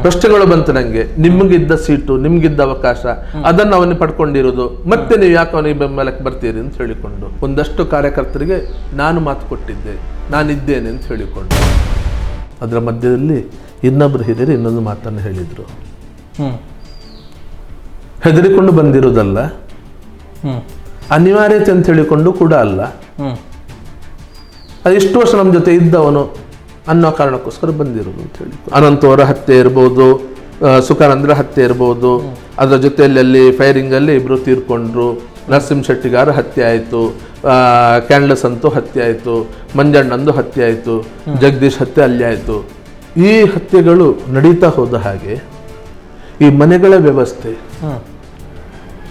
ಪ್ರಶ್ನೆಗಳು ಬಂತು ನಂಗೆ, ನಿಮಗಿದ್ದ ಸೀಟು, ನಿಮ್ಗಿದ್ದ ಅವಕಾಶ, ಅದನ್ನು ಅವನಿಗೆ ಪಡ್ಕೊಂಡಿರೋದು, ಮತ್ತೆ ನೀವು ಯಾಕೆ ಅವನಿಗೆ ಬೆಂಬಲಕ್ಕೆ ಬರ್ತೀರಿ ಅಂತ ಹೇಳಿಕೊಂಡು ಒಂದಷ್ಟು ಕಾರ್ಯಕರ್ತರಿಗೆ ನಾನು ಮಾತು ಕೊಟ್ಟಿದ್ದೆ, ನಾನಿದ್ದೇನೆ ಅಂತ ಹೇಳಿಕೊಂಡು ಅದರ ಮಧ್ಯದಲ್ಲಿ ಇನ್ನೊಬ್ಬರು ಹಿರಿಯರು ಇನ್ನೊಂದು ಮಾತನ್ನು ಹೇಳಿದರು. ಹೆದರಿಕೊಂಡು ಬಂದಿರೋದಲ್ಲ, ಅನಿವಾರ್ಯತೆ ಅಂತ ಹೇಳಿಕೊಂಡು ಕೂಡ ಅಲ್ಲ, ಅದು ಇಷ್ಟು ವರ್ಷ ನಮ್ಮ ಜೊತೆ ಇದ್ದವನು ಅನ್ನೋ ಕಾರಣಕ್ಕೋಸ್ಕರ ಬಂದಿರೋದು ಅಂತ ಹೇಳಿ. ಅನಂತವರ ಹತ್ಯೆ ಇರ್ಬೋದು, ಸುಖಾನಂದ್ರ ಹತ್ಯೆ ಇರ್ಬೋದು, ಅದರ ಜೊತೆಯಲ್ಲಿ ಅಲ್ಲಿ ಫೈರಿಂಗಲ್ಲಿ ಇಬ್ಬರು ತೀರ್ಕೊಂಡ್ರು, ನರಸಿಂಹ ಶೆಟ್ಟಿಗಾರ ಹತ್ಯೆ ಆಯಿತು, ಕ್ಯಾಂಡ್ಲಸ್ ಅಂತೂ ಹತ್ಯೆ ಆಯಿತು, ಮಂಜಣ್ಣಂದು ಹತ್ಯೆ ಆಯಿತು, ಜಗದೀಶ್ ಹತ್ಯೆ ಅಲ್ಲಿ ಆಯಿತು. ಈ ಹತ್ಯೆಗಳು ನಡೀತಾ ಹೋದ ಹಾಗೆ ಈ ಮನೆಗಳ ವ್ಯವಸ್ಥೆ,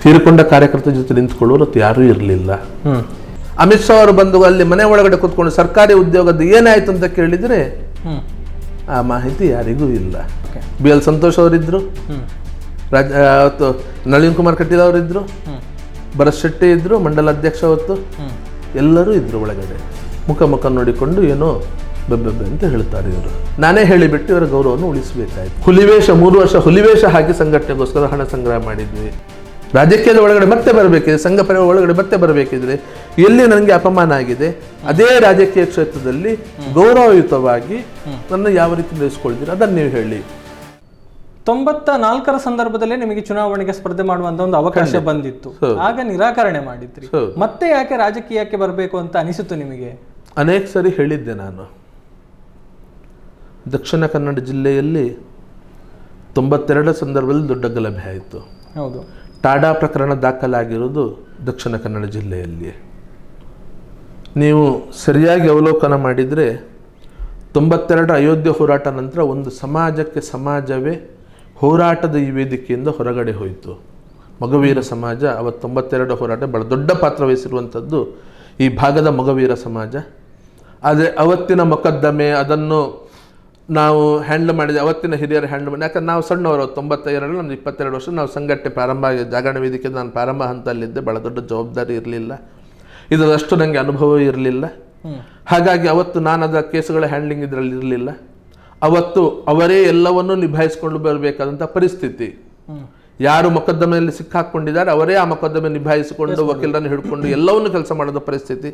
ತೀರಿಕೊಂಡ ಕಾರ್ಯಕರ್ತರ ಜೊತೆ ನಿಂತ್ಕೊಳ್ಳೋರು ಯಾರೂ ಇರಲಿಲ್ಲ. ಅಮಿತ್ ಶಾ ಅವರು ಬಂದು ಅಲ್ಲಿ ಮನೆ ಒಳಗಡೆ ಕೂತ್ಕೊಂಡು ಸರ್ಕಾರಿ ಉದ್ಯೋಗದ ಏನಾಯ್ತು ಅಂತ ಕೇಳಿದರೆ ಆ ಮಾಹಿತಿ ಯಾರಿಗೂ ಇಲ್ಲ. BL ಸಂತೋಷ್ ಅವರಿದ್ರು, ಅವತ್ತು ನಳಿನ್ ಕುಮಾರ್ ಕಟೀಲ್ ಅವರಿದ್ರು, ಭರತ್ ಶೆಟ್ಟಿ ಇದ್ರು, ಮಂಡಲ ಅಧ್ಯಕ್ಷ ಅವತ್ತು, ಎಲ್ಲರೂ ಇದ್ರು ಒಳಗಡೆ. ಮುಖ ನೋಡಿಕೊಂಡು ಏನೋ ಬೆಬ್ಬೆಬ್ಬೆ ಅಂತ ಹೇಳ್ತಾರೆ ಇವರು. ನಾನೇ ಹೇಳಿಬಿಟ್ಟು ಇವರ ಗೌರವವನ್ನು ಉಳಿಸಬೇಕಾಯ್ತು. ಹುಲಿವೇಷ 3 ವರ್ಷ ಹುಲಿವೇಷ ಹಾಕಿ ಸಂಘಟನೆಗೋಸ್ಕರ ಹಣ ಸಂಗ್ರಹ ಮಾಡಿದ್ವಿ. ರಾಜಕೀಯದ ಒಳಗಡೆ ಮತ್ತೆ ಬರಬೇಕಿದ್ರೆ, ಸಂಘ ಪರಿವಾರ ಒಳಗಡೆ ಮತ್ತೆ ಬರಬೇಕಿದ್ರೆ ಎಲ್ಲಿ ನನಗೆ ಅಪಮಾನ ಆಗಿದೆ, ಅದೇ ರಾಜಕೀಯ ಕ್ಷೇತ್ರದಲ್ಲಿ ಗೌರವಯುತವಾಗಿ ನನ್ನ ಯಾವ ರೀತಿ ನಡೆಸ್ಕೊಳ್ತೀರಿ ಅದನ್ನು ನೀವು ಹೇಳಿ. 94ರ ಸಂದರ್ಭದಲ್ಲೇ ನಿಮಗೆ ಚುನಾವಣೆಗೆ ಸ್ಪರ್ಧೆ ಮಾಡುವಂತ ಒಂದು ಅವಕಾಶ ಬಂದಿತ್ತು, ಆಗ ನಿರಾಕರಣೆ ಮಾಡಿದ್ರಿ. ಮತ್ತೆ ಯಾಕೆ ರಾಜಕೀಯಕ್ಕೆ ಬರಬೇಕು ಅಂತ ಅನಿಸಿತು ನಿಮಗೆ? ಅನೇಕ ಸರಿ ಹೇಳಿದ್ದೆ ನಾನು. ದಕ್ಷಿಣ ಕನ್ನಡ ಜಿಲ್ಲೆಯಲ್ಲಿ 92 ಸಂದರ್ಭದಲ್ಲಿ ದೊಡ್ಡ ಗಲಭೆ ಆಯಿತು. ಹೌದು, ಟಾಡಾ ಪ್ರಕರಣ ದಾಖಲಾಗಿರೋದು ದಕ್ಷಿಣ ಕನ್ನಡ ಜಿಲ್ಲೆಯಲ್ಲಿ. ನೀವು ಸರಿಯಾಗಿ ಅವಲೋಕನ ಮಾಡಿದರೆ 92 ಅಯೋಧ್ಯೆ ಹೋರಾಟ ನಂತರ ಒಂದು ಸಮಾಜಕ್ಕೆ ಸಮಾಜವೇ ಹೋರಾಟದ ಈ ವೇದಿಕೆಯಿಂದ ಹೊರಗಡೆ ಹೋಯಿತು. ಮಗವೀರ ಸಮಾಜ ಅವತ್ತು 92 ಹೋರಾಟ ಬಹಳ ದೊಡ್ಡ ಪಾತ್ರ ವಹಿಸಿರುವಂಥದ್ದು ಈ ಭಾಗದ ಮಗವೀರ ಸಮಾಜ. ಆದರೆ ಅವತ್ತಿನ ಮೊಕದ್ದಮೆ ಅದನ್ನು ನಾವು ಹ್ಯಾಂಡಲ್ ಮಾಡಿದೆ, ಅವತ್ತಿನ ಹಿರಿಯರು ಹ್ಯಾಂಡಲ್ ಮಾಡಿ. ಯಾಕಂದ್ರೆ ನಾವು ಸಣ್ಣವರು 92 ನಮ್ದು 22 ವರ್ಷ ನಾವು ಸಂಘಟನೆ ಪ್ರಾರಂಭ ಆಗಿ ಜಾಗರಣ ವೇದಿಕೆ ನಾನು ಪ್ರಾರಂಭ ಹಂತದಲ್ಲಿದ್ದೆ. ಭಾಳ ದೊಡ್ಡ ಜವಾಬ್ದಾರಿ ಇರಲಿಲ್ಲ, ಇದರಷ್ಟು ನನಗೆ ಅನುಭವ ಇರಲಿಲ್ಲ. ಹಾಗಾಗಿ ಅವತ್ತು ನಾನು ಅದರ ಕೇಸುಗಳ ಹ್ಯಾಂಡ್ಲಿಂಗ್ ಇದರಲ್ಲಿ ಇರಲಿಲ್ಲ. ಅವತ್ತು ಅವರೇ ಎಲ್ಲವನ್ನೂ ನಿಭಾಯಿಸಿಕೊಂಡು ಬರಬೇಕಾದಂಥ ಪರಿಸ್ಥಿತಿ. ಯಾರು ಮೊಕದ್ದಮೆಯಲ್ಲಿ ಸಿಕ್ಕಾಕೊಂಡಿದ್ದಾರೆ ಅವರೇ ಆ ಮೊಕದ್ದಮೆ ನಿಭಾಯಿಸಿಕೊಂಡು ವಕೀಲರನ್ನು ಹಿಡ್ಕೊಂಡು ಎಲ್ಲವನ್ನೂ ಕೆಲಸ ಮಾಡೋದ ಪರಿಸ್ಥಿತಿ.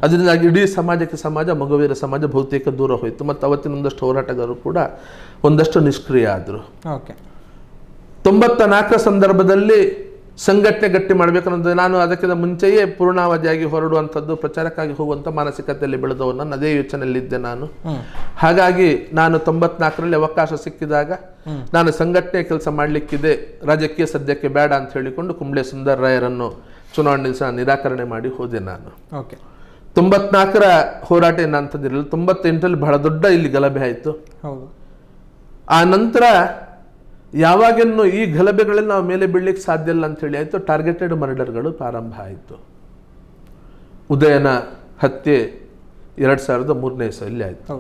ಅದರಿಂದಾಗಿ ಇಡೀ ಸಮಾಜಕ್ಕೆ ಸಮಾಜ ಮಗವೀರ ಸಮಾಜ ಬಹುತೇಕ ದೂರ ಹೋಯಿತು. ಮತ್ತು ಅವತ್ತಿನ ಒಂದಷ್ಟು ಹೋರಾಟಗಾರರು ಕೂಡ ಒಂದಷ್ಟು ನಿಷ್ಕ್ರಿಯ ಆದರು. 94ರ ಸಂದರ್ಭದಲ್ಲಿ ಸಂಘಟನೆ ಗಟ್ಟಿ ಮಾಡಬೇಕನ್ನೋದು ನಾನು ಅದಕ್ಕಿಂತ ಮುಂಚೆಯೇ ಪೂರ್ಣಾವಧಿಯಾಗಿ ಹೊರಡುವಂಥದ್ದು, ಪ್ರಚಾರಕ್ಕಾಗಿ ಹೋಗುವಂಥ ಮಾನಸಿಕತೆಯಲ್ಲಿ ಬೆಳೆದವರು, ನಾನು ಅದೇ ಯೋಚನೆಯಲ್ಲಿದ್ದೆ ನಾನು. ಹಾಗಾಗಿ ನಾನು 94ರಲ್ಲಿ ಅವಕಾಶ ಸಿಕ್ಕಿದಾಗ ನಾನು ಸಂಘಟನೆ ಕೆಲಸ ಮಾಡಲಿಕ್ಕಿದೆ, ರಾಜಕೀಯ ಸದ್ಯಕ್ಕೆ ಬೇಡ ಅಂತ ಹೇಳಿಕೊಂಡು ಕುಂಬ್ಳೆ ಸುಂದರ್ ರಾಯರನ್ನು ಚುನಾವಣೆ ನಿರಾಕರಣೆ ಮಾಡಿ ಹೋದೆ ನಾನು. 94ರ ಹೋರಾಟ ಏನಂತಂದಿರಲಿಲ್ಲ. 98ರಲ್ಲಿ ಬಹಳ ದೊಡ್ಡ ಇಲ್ಲಿ ಗಲಭೆ ಆಯಿತು. ಆ ನಂತರ ಯಾವಾಗೇನು ಈ ಗಲಭೆಗಳಲ್ಲಿ ನಾವು ಮೇಲೆ ಬೀಳಲಿಕ್ಕೆ ಸಾಧ್ಯ ಇಲ್ಲ ಅಂಥೇಳಿ ಆಯಿತು. ಟಾರ್ಗೆಟೆಡ್ ಮರ್ಡರ್ಗಳು ಪ್ರಾರಂಭ ಆಯಿತು. ಉದಯನ ಹತ್ಯೆ 2003ನೇ ಇಸವಿಯಲ್ಲಿ ಆಯಿತು.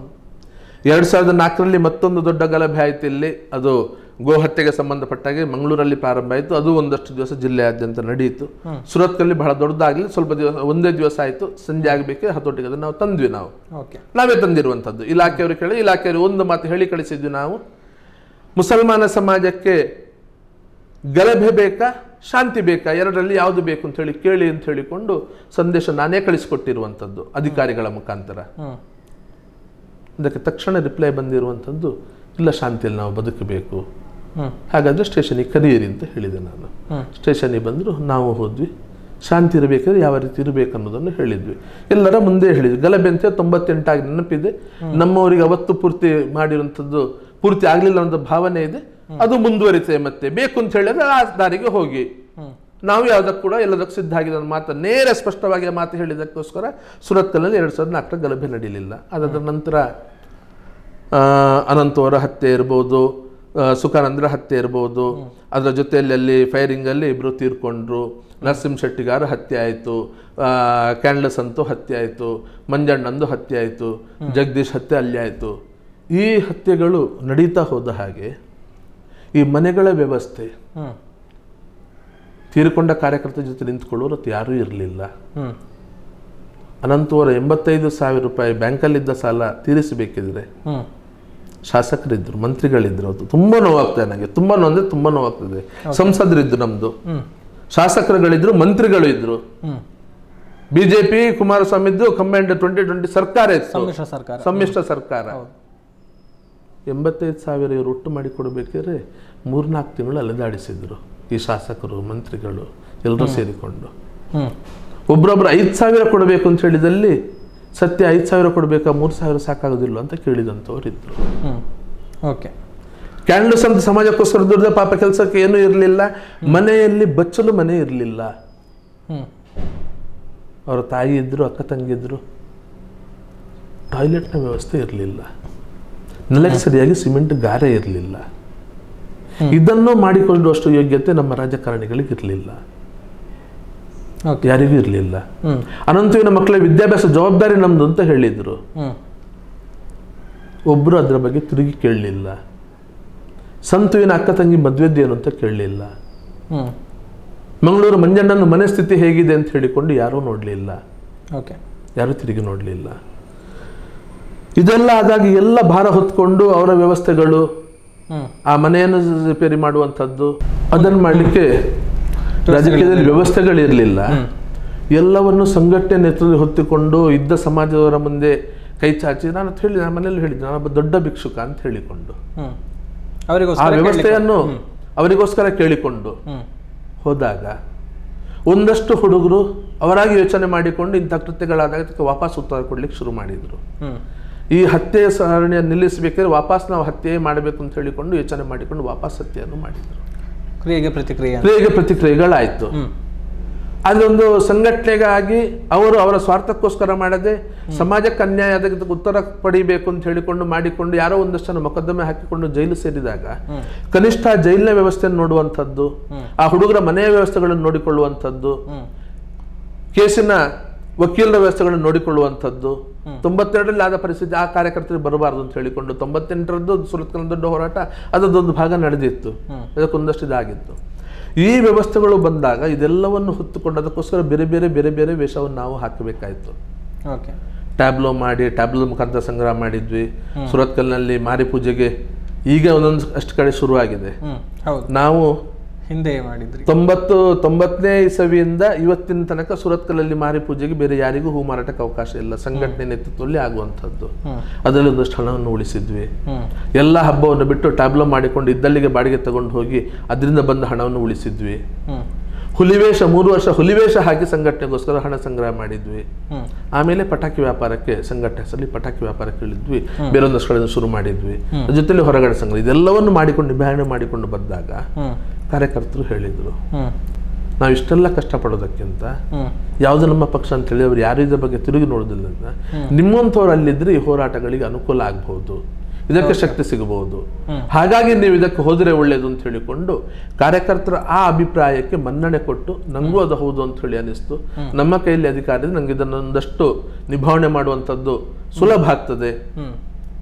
2004ರಲ್ಲಿ ಮತ್ತೊಂದು ದೊಡ್ಡ ಗಲಭೆ ಆಯಿತು ಇಲ್ಲಿ, ಅದು ಗೋಹತ್ಯೆಗೆ ಸಂಬಂಧಪಟ್ಟಾಗೆ ಮಂಗಳೂರಲ್ಲಿ ಪ್ರಾರಂಭ ಆಯಿತು. ಅದು ಒಂದಷ್ಟು ದಿವಸ ಜಿಲ್ಲೆಯಾದ್ಯಂತ ನಡೆಯಿತು. ಸುರತ್ಕಲ್ಲಿ ಬಹಳ ದೊಡ್ಡದಾಗಲಿ, ಸ್ವಲ್ಪ ದಿವಸ ಒಂದೇ ದಿವಸ ಆಯಿತು, ಸಂಜೆ ಆಗಬೇಕೆ ಹತೋಟಿಗೆ ಅದನ್ನು ನಾವು ತಂದ್ವಿ. ನಾವೇ ತಂದಿರುವಂಥದ್ದು. ಇಲಾಖೆಯವರು ಕೇಳಿ, ಇಲಾಖೆಯವರು ಒಂದು ಮಾತು ಹೇಳಿ ಕಳಿಸಿದ್ವಿ ನಾವು, ಮುಸಲ್ಮಾನ ಸಮಾಜಕ್ಕೆ ಗಲಭೆ ಬೇಕಾ ಶಾಂತಿ ಬೇಕಾ, ಎರಡರಲ್ಲಿ ಯಾವುದು ಬೇಕು ಅಂತ ಹೇಳಿ ಕೇಳಿ ಅಂತ ಹೇಳಿಕೊಂಡು ಸಂದೇಶ ನಾನೇ ಕಳಿಸಿಕೊಟ್ಟಿರುವಂಥದ್ದು ಅಧಿಕಾರಿಗಳ ಮುಖಾಂತರ. ಅದಕ್ಕೆ ತಕ್ಷಣ ರಿಪ್ಲೈ ಬಂದಿರುವಂಥದ್ದು, ಇಲ್ಲ ಶಾಂತಿಯಲ್ಲಿ ನಾವು ಬದುಕಬೇಕು, ಹಾಗಾದರೆ ಸ್ಟೇಷನಿಗೆ ಕರೆಯಿರಿ ಅಂತ ಹೇಳಿದೆ ನಾನು. ಸ್ಟೇಷನಿಗೆ ಬಂದರು, ನಾವು ಹೋದ್ವಿ. ಶಾಂತಿ ಇರಬೇಕಾದ್ರೆ ಯಾವ ರೀತಿ ಇರಬೇಕು ಅನ್ನೋದನ್ನು ಹೇಳಿದ್ವಿ. ಎಲ್ಲರ ಮುಂದೆ ಹೇಳಿದ್ವಿ. ಗಲಭೆ ಅಂತ 98 ಆಗಿ ನೆನಪಿದೆ. ನಮ್ಮವರಿಗೆ ಅವತ್ತು ಪೂರ್ತಿ ಮಾಡಿರುವಂಥದ್ದು ಪೂರ್ತಿ ಆಗಲಿಲ್ಲ ಅನ್ನೋ ಭಾವನೆ ಇದೆ. ಅದು ಮುಂದುವರಿತದೆ. ಮತ್ತೆ ಬೇಕು ಅಂತ ಹೇಳಿದ್ರೆ ಆ ದಾರಿಗೆ ಹೋಗಿ, ನಾವು ಯಾವುದಕ್ಕೂ ಕೂಡ ಎಲ್ಲದಕ್ಕೂ ಸಿದ್ಧ ಆಗಿದೆ ಅನ್ನೋ ಮಾತು ನೇರ ಸ್ಪಷ್ಟವಾಗಿ ಮಾತು ಹೇಳಿದ್ದಕ್ಕೋಸ್ಕರ ಸುರತ್ಕಲ್ನಲ್ಲಿ 2004 ಗಲಭೆ ನಡೀಲಿಲ್ಲ. ಅದರ ನಂತರ ಅನಂತವರ ಹತ್ಯೆ ಇರ್ಬೋದು, ಸುಖಾನಂದ್ರ ಹತ್ಯೆ ಇರ್ಬೋದು, ಅದರ ಜೊತೆಯಲ್ಲಿ ಅಲ್ಲಿ ಫೈರಿಂಗಲ್ಲಿ ಇಬ್ಬರು ತೀರ್ಕೊಂಡ್ರು, ನರಸಿಂಹ ಶೆಟ್ಟಿಗಾರ ಹತ್ಯೆ ಆಯಿತು, ಕ್ಯಾಂಡ್ಲಸ್ ಅಂತೂ ಹತ್ಯೆ ಆಯಿತು, ಮಂಜಣ್ಣಂದು ಹತ್ಯೆ ಆಯಿತು, ಜಗದೀಶ್ ಹತ್ಯೆ ಅಲ್ಲಿ ಆಯಿತು. ಈ ಹತ್ಯೆಗಳು ನಡೀತಾ ಹೋದ ಹಾಗೆ ಈ ಮನೆಗಳ ವ್ಯವಸ್ಥೆ, ತೀರಿಕೊಂಡ ಕಾರ್ಯಕರ್ತರ ಜೊತೆ ನಿಂತ್ಕೊಳ್ಳೋರು ಯಾರೂ ಇರಲಿಲ್ಲ. ಅನಂತವರ 85,000 ರೂಪಾಯಿ ಬ್ಯಾಂಕಲ್ಲಿದ್ದ ಸಾಲ ತೀರಿಸಬೇಕಿದ್ರೆ ಶಾಸಕರಿದ್ರು, ಮಂತ್ರಿಗಳಿದ್ರು. ಅದು ತುಂಬ ನೋವಾಗ್ತದೆ ನನಗೆ, ತುಂಬ ನೋವಂದ್ರೆ ತುಂಬ ನೋವಾಗ್ತದೆ. ಸಂಸದರಿದ್ದು ನಮ್ದು, ಶಾಸಕರುಗಳಿದ್ರು, ಮಂತ್ರಿಗಳು ಇದ್ರು. ಬಿಜೆಪಿ ಕುಮಾರಸ್ವಾಮಿ ಇದ್ದು ಕಂಬೈನ್ಡ್ 2020 ಸರ್ಕಾರ ಇತ್ತು, ಸಮ್ಮಿಶ್ರ ಸರ್ಕಾರ. 85,000 ಇವರು ಒಟ್ಟು ಮಾಡಿ ಕೊಡಬೇಕಾದ್ರೆ 3-4 ತಿಂಗಳು ಅಲೆದಾಡಿಸಿದ್ರು ಈ ಶಾಸಕರು, ಮಂತ್ರಿಗಳು ಎಲ್ಲರೂ ಸೇರಿಕೊಂಡು. ಒಬ್ರೊಬ್ರು 5,000 ಕೊಡಬೇಕು ಅಂತ ಹೇಳಿದಲ್ಲಿ ಸತ್ಯ 5,000 ಕೊಡಬೇಕಾ, 3,000 ಸಾಕಾಗೋದಿಲ್ಲ ಅಂತ ಕೇಳಿದಂಥವ್ರು ಇದ್ರು. ಕ್ಯಾಂಡಲ್ಸ್ ಅಂತ ಸಮಾಜಕ್ಕೋಸ್ಕರ ದುಡ್ದ ಪಾಪ ಕೆಲಸಕ್ಕೆ ಏನೂ ಇರಲಿಲ್ಲ. ಮನೆಯಲ್ಲಿ ಬಚ್ಚಲು ಮನೆ ಇರಲಿಲ್ಲ. ಅವರ ತಾಯಿ ಇದ್ರು, ಅಕ್ಕ ತಂಗಿದ್ರು, ಟಾಯ್ಲೆಟ್ನ ವ್ಯವಸ್ಥೆ ಇರಲಿಲ್ಲ, ನೆಲಕ್ಕೆ ಸರಿಯಾಗಿ ಸಿಮೆಂಟ್ ಗಾರೆ ಇರಲಿಲ್ಲ. ಇದನ್ನು ಮಾಡಿಕೊಳ್ಳುವಷ್ಟು ಯೋಗ್ಯತೆ ನಮ್ಮ ರಾಜಕಾರಣಿಗಳಿಗೆ ಇರಲಿಲ್ಲ, ಯಾರಿಗೂ ಇರಲಿಲ್ಲ. ಅನಂತವಿನ ಮಕ್ಕಳ ವಿದ್ಯಾಭ್ಯಾಸ ಜವಾಬ್ದಾರಿ ನಮ್ದು ಅಂತ ಹೇಳಿದ್ರು. ಒಬ್ರು ಅದರ ಬಗ್ಗೆ ತಿರುಗಿ ಕೇಳಲಿಲ್ಲ. ಸಂತುವಿನ ಅಕ್ಕ ತಂಗಿ ಮದ್ವೆದ್ದೇನು ಅಂತ ಕೇಳಲಿಲ್ಲ. ಮಂಗಳೂರು ಮಂಜಣ್ಣನ ಮನೆ ಸ್ಥಿತಿ ಹೇಗಿದೆ ಅಂತ ಹೇಳಿಕೊಂಡು ಯಾರೂ ನೋಡಲಿಲ್ಲ, ಯಾರೂ ತಿರುಗಿ ನೋಡಲಿಲ್ಲ. ಇದೆಲ್ಲ ಆದಾಗ ಎಲ್ಲ ಭಾರ ಹೊತ್ಕೊಂಡು ಅವರ ವ್ಯವಸ್ಥೆಗಳು, ಆ ಮನೆಯನ್ನು ರಿಪೇರಿ ಮಾಡುವಂಥದ್ದು, ಅದನ್ನು ಮಾಡಲಿಕ್ಕೆ ರಾಜಕೀಯದಲ್ಲಿ ವ್ಯವಸ್ಥೆಗಳಿರಲಿಲ್ಲ. ಎಲ್ಲವನ್ನು ಸಂಘಟನೆ ನೇತೃತ್ವ ಹೊತ್ತಿಕೊಂಡು ಇದ್ದ ಸಮಾಜದವರ ಮುಂದೆ ಕೈ ಚಾಚಿ, ನಾನು ಮನೆಯಲ್ಲಿ ಹೇಳಿದ್ದೆ, ನಾನೊಬ್ಬ ದೊಡ್ಡ ಭಿಕ್ಷುಕ ಅಂತ ಹೇಳಿಕೊಂಡು ಆ ವ್ಯವಸ್ಥೆಯನ್ನು ಅವರಿಗೋಸ್ಕರ ಕೇಳಿಕೊಂಡು ಹೋದಾಗ ಒಂದಷ್ಟು ಹುಡುಗರು ಅವರಾಗಿ ಯೋಚನೆ ಮಾಡಿಕೊಂಡು ಇಂಥ ಕೃತ್ಯಗಳಾದಾಗ ಅದಕ್ಕೆ ವಾಪಸ್ ಉತ್ತರ ಕೊಡ್ಲಿಕ್ಕೆ ಶುರು ಮಾಡಿದ್ರು. ಈ ಹತ್ಯೆಯ ಸರಣಿಯನ್ನು ನಿಲ್ಲಿಸಬೇಕಾದ್ರೆ ವಾಪಸ್ ನಾವು ಹತ್ಯೆ ಮಾಡಬೇಕು ಅಂತ ಹೇಳಿಕೊಂಡು ಯೋಚನೆ ಮಾಡಿಕೊಂಡು ವಾಪಸ್ ಹತ್ಯೆಯನ್ನು ಮಾಡಿದ್ರು. ಕ್ರಿಯೆಗೆ ಪ್ರತಿಕ್ರಿಯೆಗಳಾಯ್ತು. ಅದೊಂದು ಸಂಘಟನೆಗಾಗಿ ಅವರು ಅವರ ಸ್ವಾರ್ಥಕ್ಕೋಸ್ಕರ ಮಾಡದೆ ಸಮಾಜಕ್ಕೆ ಅನ್ಯಾಯ ಅದಕ್ಕೆ ಉತ್ತರ ಪಡಿಬೇಕು ಅಂತ ಹೇಳಿಕೊಂಡು ಮಾಡಿಕೊಂಡು ಯಾರೋ ಒಂದಷ್ಟು ಜನ ಮೊಕದ್ದಮೆ ಹಾಕಿಕೊಂಡು ಜೈಲು ಸೇರಿದಾಗ ಕನಿಷ್ಠ ಜೈಲಿನ ವ್ಯವಸ್ಥೆಯನ್ನು ನೋಡುವಂಥದ್ದು, ಆ ಹುಡುಗರ ಮನೆಯ ವ್ಯವಸ್ಥೆಗಳನ್ನು ನೋಡಿಕೊಳ್ಳುವಂಥದ್ದು, ಕೇಸಿನ ವಕೀಲರ ವ್ಯವಸ್ಥೆಗಳನ್ನು ನೋಡಿಕೊಳ್ಳುವಂಥದ್ದು. 92ರಲ್ಲಿ ಆದ ಪರಿಸ್ಥಿತಿ ಆ ಕಾರ್ಯಕರ್ತರಿಗೆ ಬರಬಾರ್ದು ಅಂತ ಹೇಳಿಕೊಂಡು 98ರದ್ದು ಸುರತ್ಕಲ್ ದೊಡ್ಡ ಹೋರಾಟ ಅದೊಂದು ಭಾಗ ನಡೆದಿತ್ತು. ಅದಕ್ಕೊಂದಷ್ಟು ಇದಾಗಿತ್ತು. ಈ ವ್ಯವಸ್ಥೆಗಳು ಬಂದಾಗ ಇದೆಲ್ಲವನ್ನು ಹೊತ್ತುಕೊಂಡು ಅದಕ್ಕೋಸ್ಕರ ಬೇರೆ ಬೇರೆ ಬೇರೆ ಬೇರೆ ವೇಷವನ್ನು ನಾವು ಹಾಕಬೇಕಾಯಿತು. ಟ್ಯಾಬ್ಲೋ ಮಾಡಿ ಟ್ಯಾಬ್ಲೋ ಮುಖಾಂತರ ಸಂಗ್ರಹ ಮಾಡಿದ್ವಿ. ಸುರತ್ಕಲ್ನಲ್ಲಿ ಮಾರಿ ಪೂಜೆಗೆ ಈಗ ಒಂದೊಂದು ಅಷ್ಟು ಕಡೆ ಶುರುವಾಗಿದೆ. ನಾವು ಹಿಂದೆ ಮಾಡಿದ್ರಿ 90ನೇ ಇಸವಿಯಿಂದ ಇವತ್ತಿನ ತನಕ ಸುರತ್ಕಲಲ್ಲಿ ಮಾರಿ ಪೂಜೆಗೆ ಬೇರೆ ಯಾರಿಗೂ ಹೂ ಮಾರಾಟಕ್ಕೆ ಅವಕಾಶ ಇಲ್ಲ. ಸಂಘಟನೆ ನೇತೃತ್ವದಲ್ಲಿ ಆಗುವಂಥದ್ದು. ಅದರಲ್ಲಿ ಒಂದಷ್ಟು ಹಣವನ್ನು ಉಳಿಸಿದ್ವಿ. ಎಲ್ಲ ಹಬ್ಬವನ್ನು ಬಿಟ್ಟು ಟ್ಯಾಬ್ಲೋ ಮಾಡಿಕೊಂಡು ಇದ್ದಲ್ಲಿಗೆ ಬಾಡಿಗೆ ತಗೊಂಡು ಹೋಗಿ ಅದರಿಂದ ಬಂದ ಹಣವನ್ನು ಉಳಿಸಿದ್ವಿ. ಹುಲಿವೇಷ 3 ವರ್ಷ ಹುಲಿವೇಷ ಹಾಕಿ ಸಂಘಟನೆಗೋಸ್ಕರ ಹಣ ಸಂಗ್ರಹ ಮಾಡಿದ್ವಿ. ಆಮೇಲೆ ಪಟಾಕಿ ವ್ಯಾಪಾರಕ್ಕೆ ಸಂಘಟನೆ ಹೆಸರಲ್ಲಿ ಪಟಾಕಿ ವ್ಯಾಪಾರಕ್ಕೆ ಇಳಿದ್ವಿ. ಬೇರೊಂದಷ್ಟು ಕಡೆ ಶುರು ಮಾಡಿದ್ವಿ. ಜೊತೆಲಿ ಹೊರಗಡೆ ಸಂಗ್ರಹ ಇದೆಲ್ಲವನ್ನು ಮಾಡಿಕೊಂಡು ನಿಭಾವಣೆ ಮಾಡಿಕೊಂಡು ಬಂದಾಗ ಕಾರ್ಯಕರ್ತರು ಹೇಳಿದ್ರು, ನಾವು ಇಷ್ಟೆಲ್ಲ ಕಷ್ಟಪಡೋದಕ್ಕಿಂತ ಯಾವುದು ನಮ್ಮ ಪಕ್ಷ ಅಂತ ಹೇಳಿ ಅವ್ರು ಯಾರು ಇದ್ರ ಬಗ್ಗೆ ತಿರುಗಿ ನೋಡೋದಿಲ್ಲ. ನಿಮ್ಮಂಥವ್ರು ಅಲ್ಲಿದ್ರೆ ಈ ಹೋರಾಟಗಳಿಗೆ ಅನುಕೂಲ ಆಗಬಹುದು, ಇದಕ್ಕೆ ಶಕ್ತಿ ಸಿಗಬಹುದು. ಹಾಗಾಗಿ ನೀವು ಇದಕ್ಕೆ ಹೋದರೆ ಒಳ್ಳೇದು ಅಂತ ಹೇಳಿಕೊಂಡು ಕಾರ್ಯಕರ್ತರ ಆ ಅಭಿಪ್ರಾಯಕ್ಕೆ ಮನ್ನಣೆ ಕೊಟ್ಟು ನಂಗೂ ಅದು ಹೌದು ಅಂತ ಹೇಳಿ ಅನಿಸ್ತು. ನಮ್ಮ ಕೈಯಲ್ಲಿ ಅಧಿಕಾರ ಇದೆ, ನಂಗೆ ಇದನ್ನೊಂದಷ್ಟು ನಿಭಾವಣೆ ಮಾಡುವಂಥದ್ದು ಸುಲಭ ಆಗ್ತದೆ.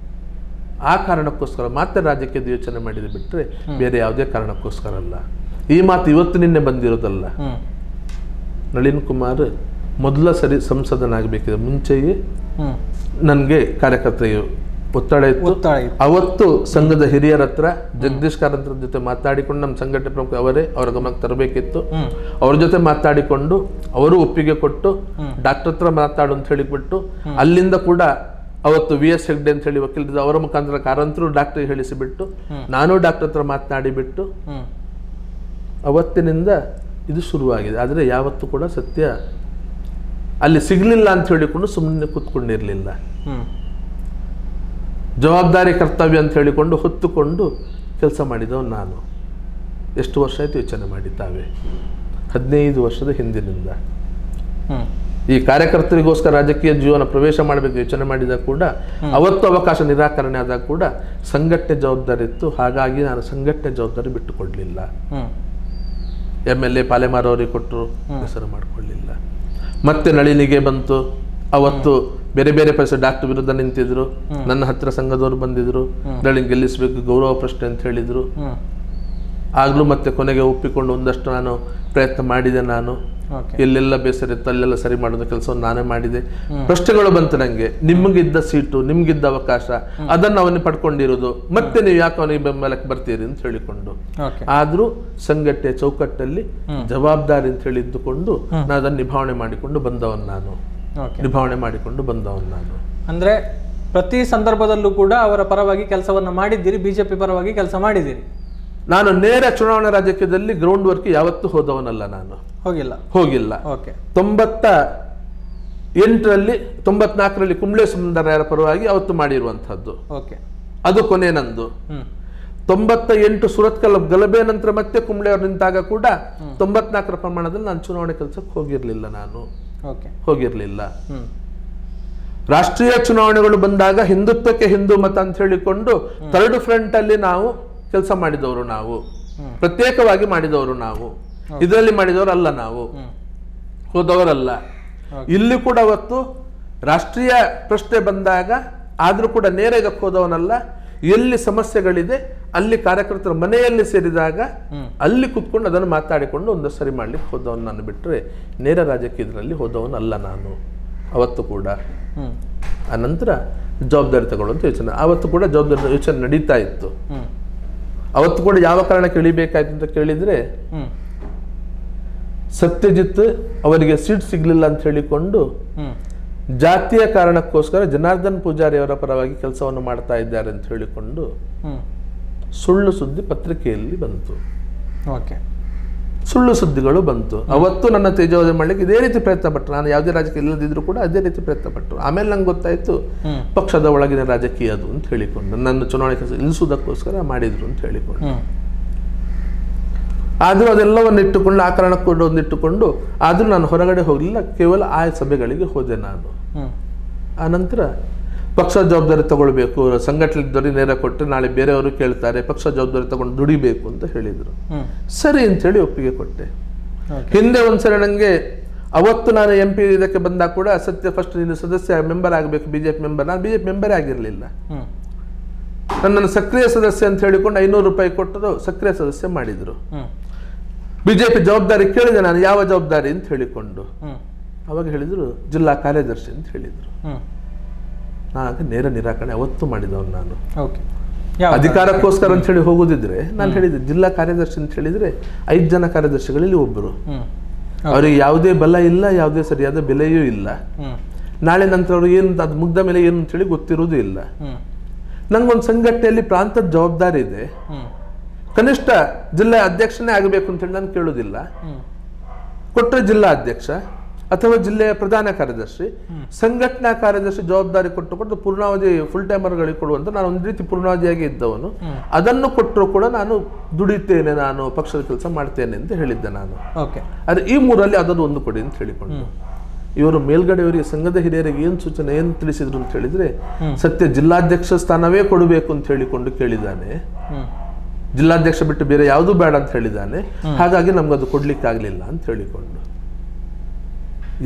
ಆ ಕಾರಣಕ್ಕೋಸ್ಕರ ಮಾತ್ರ ರಾಜ್ಯಕ್ಕೆ ಯೋಚನೆ ಮಾಡಿದೆ ಬಿಟ್ಟರೆ ಬೇರೆ ಯಾವುದೇ ಕಾರಣಕ್ಕೋಸ್ಕರ ಅಲ್ಲ. ಈ ಮಾತು ಇವತ್ತು ನಿನ್ನೆ ಬಂದಿರೋದಲ್ಲ. ನಳಿನ್ ಕುಮಾರ್ ಮೊದಲ ಸರಿ ಸಂಸದನಾಗಬೇಕಿದೆ ಮುಂಚೆಯೇ ನನಗೆ ಕಾರ್ಯಕರ್ತರಿಗೆ ಒತ್ತಡ ಇತ್ತು. ಅವತ್ತು ಸಂಘದ ಹಿರಿಯರ ಹತ್ರ ಜಗದೀಶ್ ಕಾರಂತರ ಜೊತೆ ಮಾತಾಡಿಕೊಂಡು ನಮ್ಮ ಸಂಘಟನೆ ಪ್ರಮುಖ ಅವರ ಗಮನಕ್ಕೆ ತರಬೇಕಿತ್ತು. ಅವ್ರ ಜೊತೆ ಮಾತಾಡಿಕೊಂಡು ಅವರು ಒಪ್ಪಿಗೆ ಕೊಟ್ಟು ಡಾಕ್ಟರ್ ಹತ್ರ ಮಾತಾಡು ಅಂತ ಹೇಳಿಬಿಟ್ಟು ಅಲ್ಲಿಂದ ಕೂಡ ಅವತ್ತು VS ಹೆಗ್ಡೆ ಅಂತ ಹೇಳಿ ವಕೀಲರಿದ್ದ ಅವರ ಮುಖಾಂತರ ಕಾರಂತರು ಡಾಕ್ಟರ್ ಹೇಳಿಸಿಬಿಟ್ಟು ನಾನು ಡಾಕ್ಟರ್ ಹತ್ರ ಮಾತನಾಡಿಬಿಟ್ಟು ಅವತ್ತಿನಿಂದ ಇದು ಶುರುವಾಗಿದೆ. ಆದರೆ ಯಾವತ್ತೂ ಕೂಡ ಸತ್ಯ ಅಲ್ಲಿ ಸಿಗಲಿಲ್ಲ ಅಂತ ಹೇಳಿಕೊಂಡು ಸುಮ್ಮನೆ ಕೂತ್ಕೊಂಡಿರಲಿಲ್ಲ. ಜವಾಬ್ದಾರಿ ಕರ್ತವ್ಯ ಅಂತ ಹೇಳಿಕೊಂಡು ಹೊತ್ತುಕೊಂಡು ಕೆಲಸ ಮಾಡಿದವ ನಾನು. ಎಷ್ಟು ವರ್ಷ ಆಯ್ತು ಯೋಚನೆ ಮಾಡಿದ್ದಾವೆ? 15 ವರ್ಷದ ಹಿಂದಿನಿಂದ. ಈ ಕಾರ್ಯಕರ್ತರಿಗೋಸ್ಕರ ರಾಜಕೀಯ ಜೀವನ ಪ್ರವೇಶ ಮಾಡಬೇಕು ಯೋಚನೆ ಮಾಡಿದಾಗ ಕೂಡ ಅವತ್ತು ಅವಕಾಶ ನಿರಾಕರಣೆ ಆದಾಗ ಕೂಡ ಸಂಘಟನೆ ಜವಾಬ್ದಾರಿ ಇತ್ತು. ಹಾಗಾಗಿ ನಾನು ಸಂಘಟನೆ ಜವಾಬ್ದಾರಿ ಬಿಟ್ಟುಕೊಡ್ಲಿಲ್ಲ. MLA ಪಾಲೆಮಾರ್ ಅವರಿಗೆ ಕೊಟ್ಟರು, ಹೆಸರು ಮಾಡಿಕೊಳ್ಳಲಿಲ್ಲ. ಮತ್ತೆ ನಳಿನಿಗೆ ಬಂತು. ಅವತ್ತು ಬೇರೆ ಬೇರೆ ಪರಿಸರ ಡಾಕ್ಟರ್ ವಿರುದ್ಧ ನಿಂತಿದ್ರು. ನನ್ನ ಹತ್ರ ಸಂಘದವರು ಬಂದಿದ್ರು, ನಳಿನ್ ಗೆಲ್ಲಿಸಬೇಕು ಗೌರವ ಪ್ರಶ್ನೆ ಅಂತ ಹೇಳಿದ್ರು. ಆಗ್ಲೂ ಮತ್ತೆ ಕೊನೆಗೆ ಒಪ್ಪಿಕೊಂಡು ಒಂದಷ್ಟು ನಾನು ಪ್ರಯತ್ನ ಮಾಡಿದೆ. ನಾನು ಓಕೆ. ಎಲ್ಲೆಲ್ಲ ಬೇಸರ ಇತ್ತು ಅಲ್ಲೆಲ್ಲ ಸರಿ ಮಾಡೋದು ಕೆಲಸವನ್ನು ನಾನೇ ಮಾಡಿದೆ. ಪ್ರಶ್ನೆಗಳು ಬಂತು ನಂಗೆ, ನಿಮಗಿದ್ದ ಸೀಟು, ನಿಮ್ಗಿದ್ದ ಅವಕಾಶ, ಅದನ್ನು ಅವನಿಗೆ ಪಡ್ಕೊಂಡಿರೋದು, ಮತ್ತೆ ನೀವು ಯಾಕೆ ಅವನಿಗೆ ಬೆಂಬಲಕ್ಕೆ ಬರ್ತೀರಿ ಅಂತ ಹೇಳಿಕೊಂಡು. ಓಕೆ. ಆದ್ರೂ ಸಂಘಟನೆ ಚೌಕಟ್ಟಲ್ಲಿ ಜವಾಬ್ದಾರಿ ಅಂತ ಹೇಳಿದ್ದುಕೊಂಡು ನಾನು ಅದನ್ನು ನಿಭಾವಣೆ ಮಾಡಿಕೊಂಡು ಬಂದವನು ನಾನು. ಓಕೆ. ನಿಭಾವಣೆ ಮಾಡಿಕೊಂಡು ಬಂದವನು ನಾನು. ಅಂದ್ರೆ ಪ್ರತಿ ಸಂದರ್ಭದಲ್ಲೂ ಕೂಡ ಅವರ ಪರವಾಗಿ ಕೆಲಸವನ್ನ ಮಾಡಿದ್ದೀರಿ, ಬಿಜೆಪಿ ಪರವಾಗಿ ಕೆಲಸ ಮಾಡಿದ್ದೀರಿ. ನಾನು ನೇರ ಚುನಾವಣಾ ರಾಜಕೀಯದಲ್ಲಿ ಗ್ರೌಂಡ್ ವರ್ಕ್ ಯಾವತ್ತೂ ಹೋದವನಲ್ಲ, ನಾನು ಹೋಗಿಲ್ಲ. ಓಕೆ. 98ರಲ್ಲಿ 94ರಲ್ಲಿ ಕುಂಬ್ಳೆ ಸುಂದರಯ್ಯರ ಪರವಾಗಿ ಅವತ್ತು ಮಾಡಿರುವಂತಹದ್ದು. ಓಕೆ. ಅದು ಕೊನೆ ನಂದು. 98 ಸುರತ್ಕಲ್ ಗಲಭೆ ನಂತರ ಮತ್ತೆ ಕುಂಬ್ಳೆ ಅವರು ನಿಂತಾಗ ಕೂಡ 94ರ ಪ್ರಮಾಣದಲ್ಲಿ ನಾನು ಚುನಾವಣೆ ಕೆಲಸಕ್ಕೆ ಹೋಗಿರ್ಲಿಲ್ಲ, ನಾನು ಹೋಗಿರ್ಲಿಲ್ಲ. ರಾಷ್ಟ್ರೀಯ ಚುನಾವಣೆಗಳು ಬಂದಾಗ ಹಿಂದುತ್ವಕ್ಕೆ ಹಿಂದೂ ಮತ ಅಂತ ಹೇಳಿಕೊಂಡು ಥರ್ಡ್ ಫ್ರಂಟ್ ಅಲ್ಲಿ ನಾವು ಕೆಲಸ ಮಾಡಿದವರು, ನಾವು ಪ್ರತ್ಯೇಕವಾಗಿ ಮಾಡಿದವರು, ನಾವು ಇದರಲ್ಲಿ ಮಾಡಿದವರು ಅಲ್ಲ, ನಾವು ಹೋದವರಲ್ಲ. ಇಲ್ಲಿ ಕೂಡ ಅವತ್ತು ರಾಷ್ಟ್ರೀಯ ಪ್ರಶ್ನೆ ಬಂದಾಗ ಆದ್ರೂ ಕೂಡ ನೇರ ಇದಕ್ಕೆ ಹೋದವನಲ್ಲ. ಎಲ್ಲಿ ಸಮಸ್ಯೆಗಳಿದೆ ಅಲ್ಲಿ ಕಾರ್ಯಕರ್ತರ ಮನೆಯಲ್ಲಿ ಸೇರಿದಾಗ ಅಲ್ಲಿ ಕುತ್ಕೊಂಡು ಅದನ್ನು ಮಾತಾಡಿಕೊಂಡು ಒಂದು ಸರಿ ಮಾಡ್ಲಿಕ್ಕೆ ಹೋದವನು ನಾನು, ಬಿಟ್ಟರೆ ನೇರ ರಾಜಕೀಯದಲ್ಲಿ ಹೋದವನಲ್ಲ ನಾನು ಅವತ್ತು ಕೂಡ. ಆ ನಂತರ ಜವಾಬ್ದಾರಿ ತಗೊಳ್ಳುವಂತ ಯೋಚನೆ, ಅವತ್ತು ಕೂಡ ಜವಾಬ್ದಾರಿ ಯೋಚನೆ ನಡೀತಾ ಇತ್ತು. ಅವತ್ತು ಕೂಡ ಯಾವ ಕಾರಣಕ್ಕೆ ಇಳಿಬೇಕಾಯ್ತು ಅಂತ ಕೇಳಿದ್ರೆ, ಸತ್ಯಜಿತ್ ಅವರಿಗೆ ಸೀಟ್ ಸಿಗ್ಲಿಲ್ಲ ಅಂತ ಹೇಳಿಕೊಂಡು ಜಾತಿಯ ಕಾರಣಕ್ಕೋಸ್ಕರ ಜನಾರ್ದನ್ ಪೂಜಾರಿ ಅವರ ಪರವಾಗಿ ಕೆಲಸವನ್ನು ಮಾಡ್ತಾ ಇದ್ದಾರೆ ಅಂತ ಹೇಳಿಕೊಂಡು ಸುಳ್ಳು ಸುದ್ದಿ ಪತ್ರಿಕೆಯಲ್ಲಿ ಬಂತು. ಸುಳ್ಳು ಸುದ್ದಿಗಳು ಬಂತು. ಅವತ್ತು ನನ್ನ ತೇಜೋವಧೆ ಮಾಡ್ಲಿಕ್ಕೆ ಇದೇ ರೀತಿ ಪ್ರಯತ್ನ ಪಟ್ಟರು. ನಾನು ಯಾವುದೇ ರಾಜಕೀಯ ಇಲ್ಲದಿದ್ರು ಕೂಡ ಅದೇ ರೀತಿ ಪ್ರಯತ್ನ ಪಟ್ಟರು. ಆಮೇಲೆ ನಂಗೆ ಗೊತ್ತಾಯ್ತು ಪಕ್ಷದ ಒಳಗಿನ ರಾಜಕೀಯ ಅದು ಅಂತ ಹೇಳಿಕೊಂಡು, ನನ್ನ ಚುನಾವಣೆ ಕೆಲಸ ಇಳಿಸುವುದಕ್ಕೋಸ್ಕರ ಮಾಡಿದ್ರು ಅಂತ ಹೇಳಿಕೊಂಡು. ಆದ್ರೂ ಅದೆಲ್ಲವನ್ನು ಇಟ್ಟುಕೊಂಡು, ಆ ಕಾರಣಕ್ಕೊಂಡು ಒಂದಿಟ್ಟುಕೊಂಡು ಆದ್ರೂ ನಾನು ಹೊರಗಡೆ ಹೋಗಲಿಲ್ಲ, ಕೇವಲ ಆ ಸಭೆಗಳಿಗೆ ಹೋದೆ ನಾನು. ಆ ನಂತರ ಪಕ್ಷ ಜವಾಬ್ದಾರಿ ತಗೊಳ್ಬೇಕು, ಸಂಘಟನೆ ನೇರ ಕೊಟ್ಟರೆ ನಾಳೆ ಬೇರೆಯವರು ಕೇಳ್ತಾರೆ, ಪಕ್ಷ ಜವಾಬ್ದಾರಿ ತಗೊಂಡು ದುಡಿಬೇಕು ಅಂತ ಹೇಳಿದ್ರು. ಸರಿ ಅಂತ ಹೇಳಿ ಒಪ್ಪಿಗೆ ಕೊಟ್ಟೆ. ಹಿಂದೆ ಒಂದ್ಸರಿ ನಂಗೆ ಅವತ್ತು ನಾನು MP ಇದಕ್ಕೆ ಬಂದಾಗ ಕೂಡ ಸತ್ಯ ಫಸ್ಟ್ ನೀನು ಸದಸ್ಯ ಮೆಂಬರ್ ಆಗಬೇಕು, ಬಿಜೆಪಿ ಮೆಂಬರ್. ನಾನು ಬಿಜೆಪಿ ಮೆಂಬರೇ ಆಗಿರ್ಲಿಲ್ಲ. ನನ್ನನ್ನು ಸಕ್ರಿಯ ಸದಸ್ಯ ಅಂತ ಹೇಳಿಕೊಂಡು 500 ರೂಪಾಯಿ ಕೊಟ್ಟರು, ಸಕ್ರಿಯ ಸದಸ್ಯ ಮಾಡಿದ್ರು. ಬಿಜೆಪಿ ಜವಾಬ್ದಾರಿ ಕೇಳಿದೆ ನಾನು, ಯಾವ ಜವಾಬ್ದಾರಿ ಅಂತ ಹೇಳಿಕೊಂಡು. ಅವಾಗ ಹೇಳಿದ್ರು ಜಿಲ್ಲಾ ಕಾರ್ಯದರ್ಶಿ ಅಂತ ಹೇಳಿದ್ರು. ಆಗ ನೇರ ನಿರಾಕರಣೆ ಅವತ್ತು ಮಾಡಿದವನು ನಾನು. ಅಧಿಕಾರಕ್ಕೋಸ್ಕರ ಅಂತ ಹೇಳಿ ಹೋಗುದಿದ್ರೆ ನಾನು ಹೇಳಿದ್ದೆ ಜಿಲ್ಲಾ ಕಾರ್ಯದರ್ಶಿ ಅಂತ ಹೇಳಿದ್ರೆ 5 ಜನ ಕಾರ್ಯದರ್ಶಿಗಳಲ್ಲಿ ಒಬ್ಬರು, ಅವರಿಗೆ ಯಾವುದೇ ಬಲ ಇಲ್ಲ, ಯಾವುದೇ ಸರಿಯಾದ ಬೆಲೆಯೂ ಇಲ್ಲ. ನಾಳೆ ನಂತರ ಅವ್ರಿಗೆ ಏನು ಅದು ಮುಗ್ದ ಮೇಲೆ ಏನು ಅಂತ ಹೇಳಿ ಗೊತ್ತಿರೋದು ಇಲ್ಲ. ನಂಗೊಂದು ಸಂಘಟನೆಯಲ್ಲಿ ಪ್ರಾಂತದ ಜವಾಬ್ದಾರಿ ಇದೆ, ಕನಿಷ್ಠ ಜಿಲ್ಲಾ ಅಧ್ಯಕ್ಷನೇ ಆಗಬೇಕು ಅಂತ ಹೇಳಿ ನಾನು ಕೇಳೋದಿಲ್ಲ. ಕೊಟ್ಟರೆ ಜಿಲ್ಲಾ ಅಧ್ಯಕ್ಷ ಅಥವಾ ಜಿಲ್ಲೆಯ ಪ್ರಧಾನ ಕಾರ್ಯದರ್ಶಿ, ಸಂಘಟನಾ ಕಾರ್ಯದರ್ಶಿ ಜವಾಬ್ದಾರಿ ಕೊಟ್ಟು ಪೂರ್ಣಾವಧಿ ಫುಲ್ ಟೈಮರ್ಗಳಿಗೆ ಕೊಡುವಂತ ನಾನು ಒಂದು ರೀತಿ ಪೂರ್ಣಾವಧಿಯಾಗಿ ಇದ್ದವನು. ಅದನ್ನು ಕೊಟ್ಟರು ಕೂಡ ನಾನು ದುಡಿತೇನೆ, ನಾನು ಪಕ್ಷದ ಕೆಲಸ ಮಾಡ್ತೇನೆ ಅಂತ ಹೇಳಿದ್ದೆ ನಾನು. ಆದ್ರೆ ಈ 3ರಲ್ಲಿ ಅದನ್ನು ಒಂದು ಕೊಡಿ ಅಂತ ಹೇಳಿಕೊಂಡು ಇವರು ಮೇಲ್ಗಡೆಯವರಿಗೆ ಸಂಘದ ಹಿರಿಯರಿಗೆ ಏನು ಸೂಚನೆ ಏನು ತಿಳಿಸಿದ್ರು ಅಂತ ಹೇಳಿದ್ರೆ, ಸತ್ಯ ಜಿಲ್ಲಾಧ್ಯಕ್ಷ ಸ್ಥಾನವೇ ಕೊಡಬೇಕು ಅಂತ ಹೇಳಿಕೊಂಡು ಕೇಳಿದ್ದಾನೆ, ಜಿಲ್ಲಾಧ್ಯಕ್ಷ ಬಿಟ್ಟು ಬೇರೆ ಯಾವುದೂ ಬೇಡ ಅಂತ ಹೇಳಿದ್ದಾನೆ. ಹಾಗಾಗಿ ನಮ್ಗದು ಕೊಡ್ಲಿಕ್ಕೆ ಆಗ್ಲಿಲ್ಲ ಅಂತ ಹೇಳಿಕೊಂಡು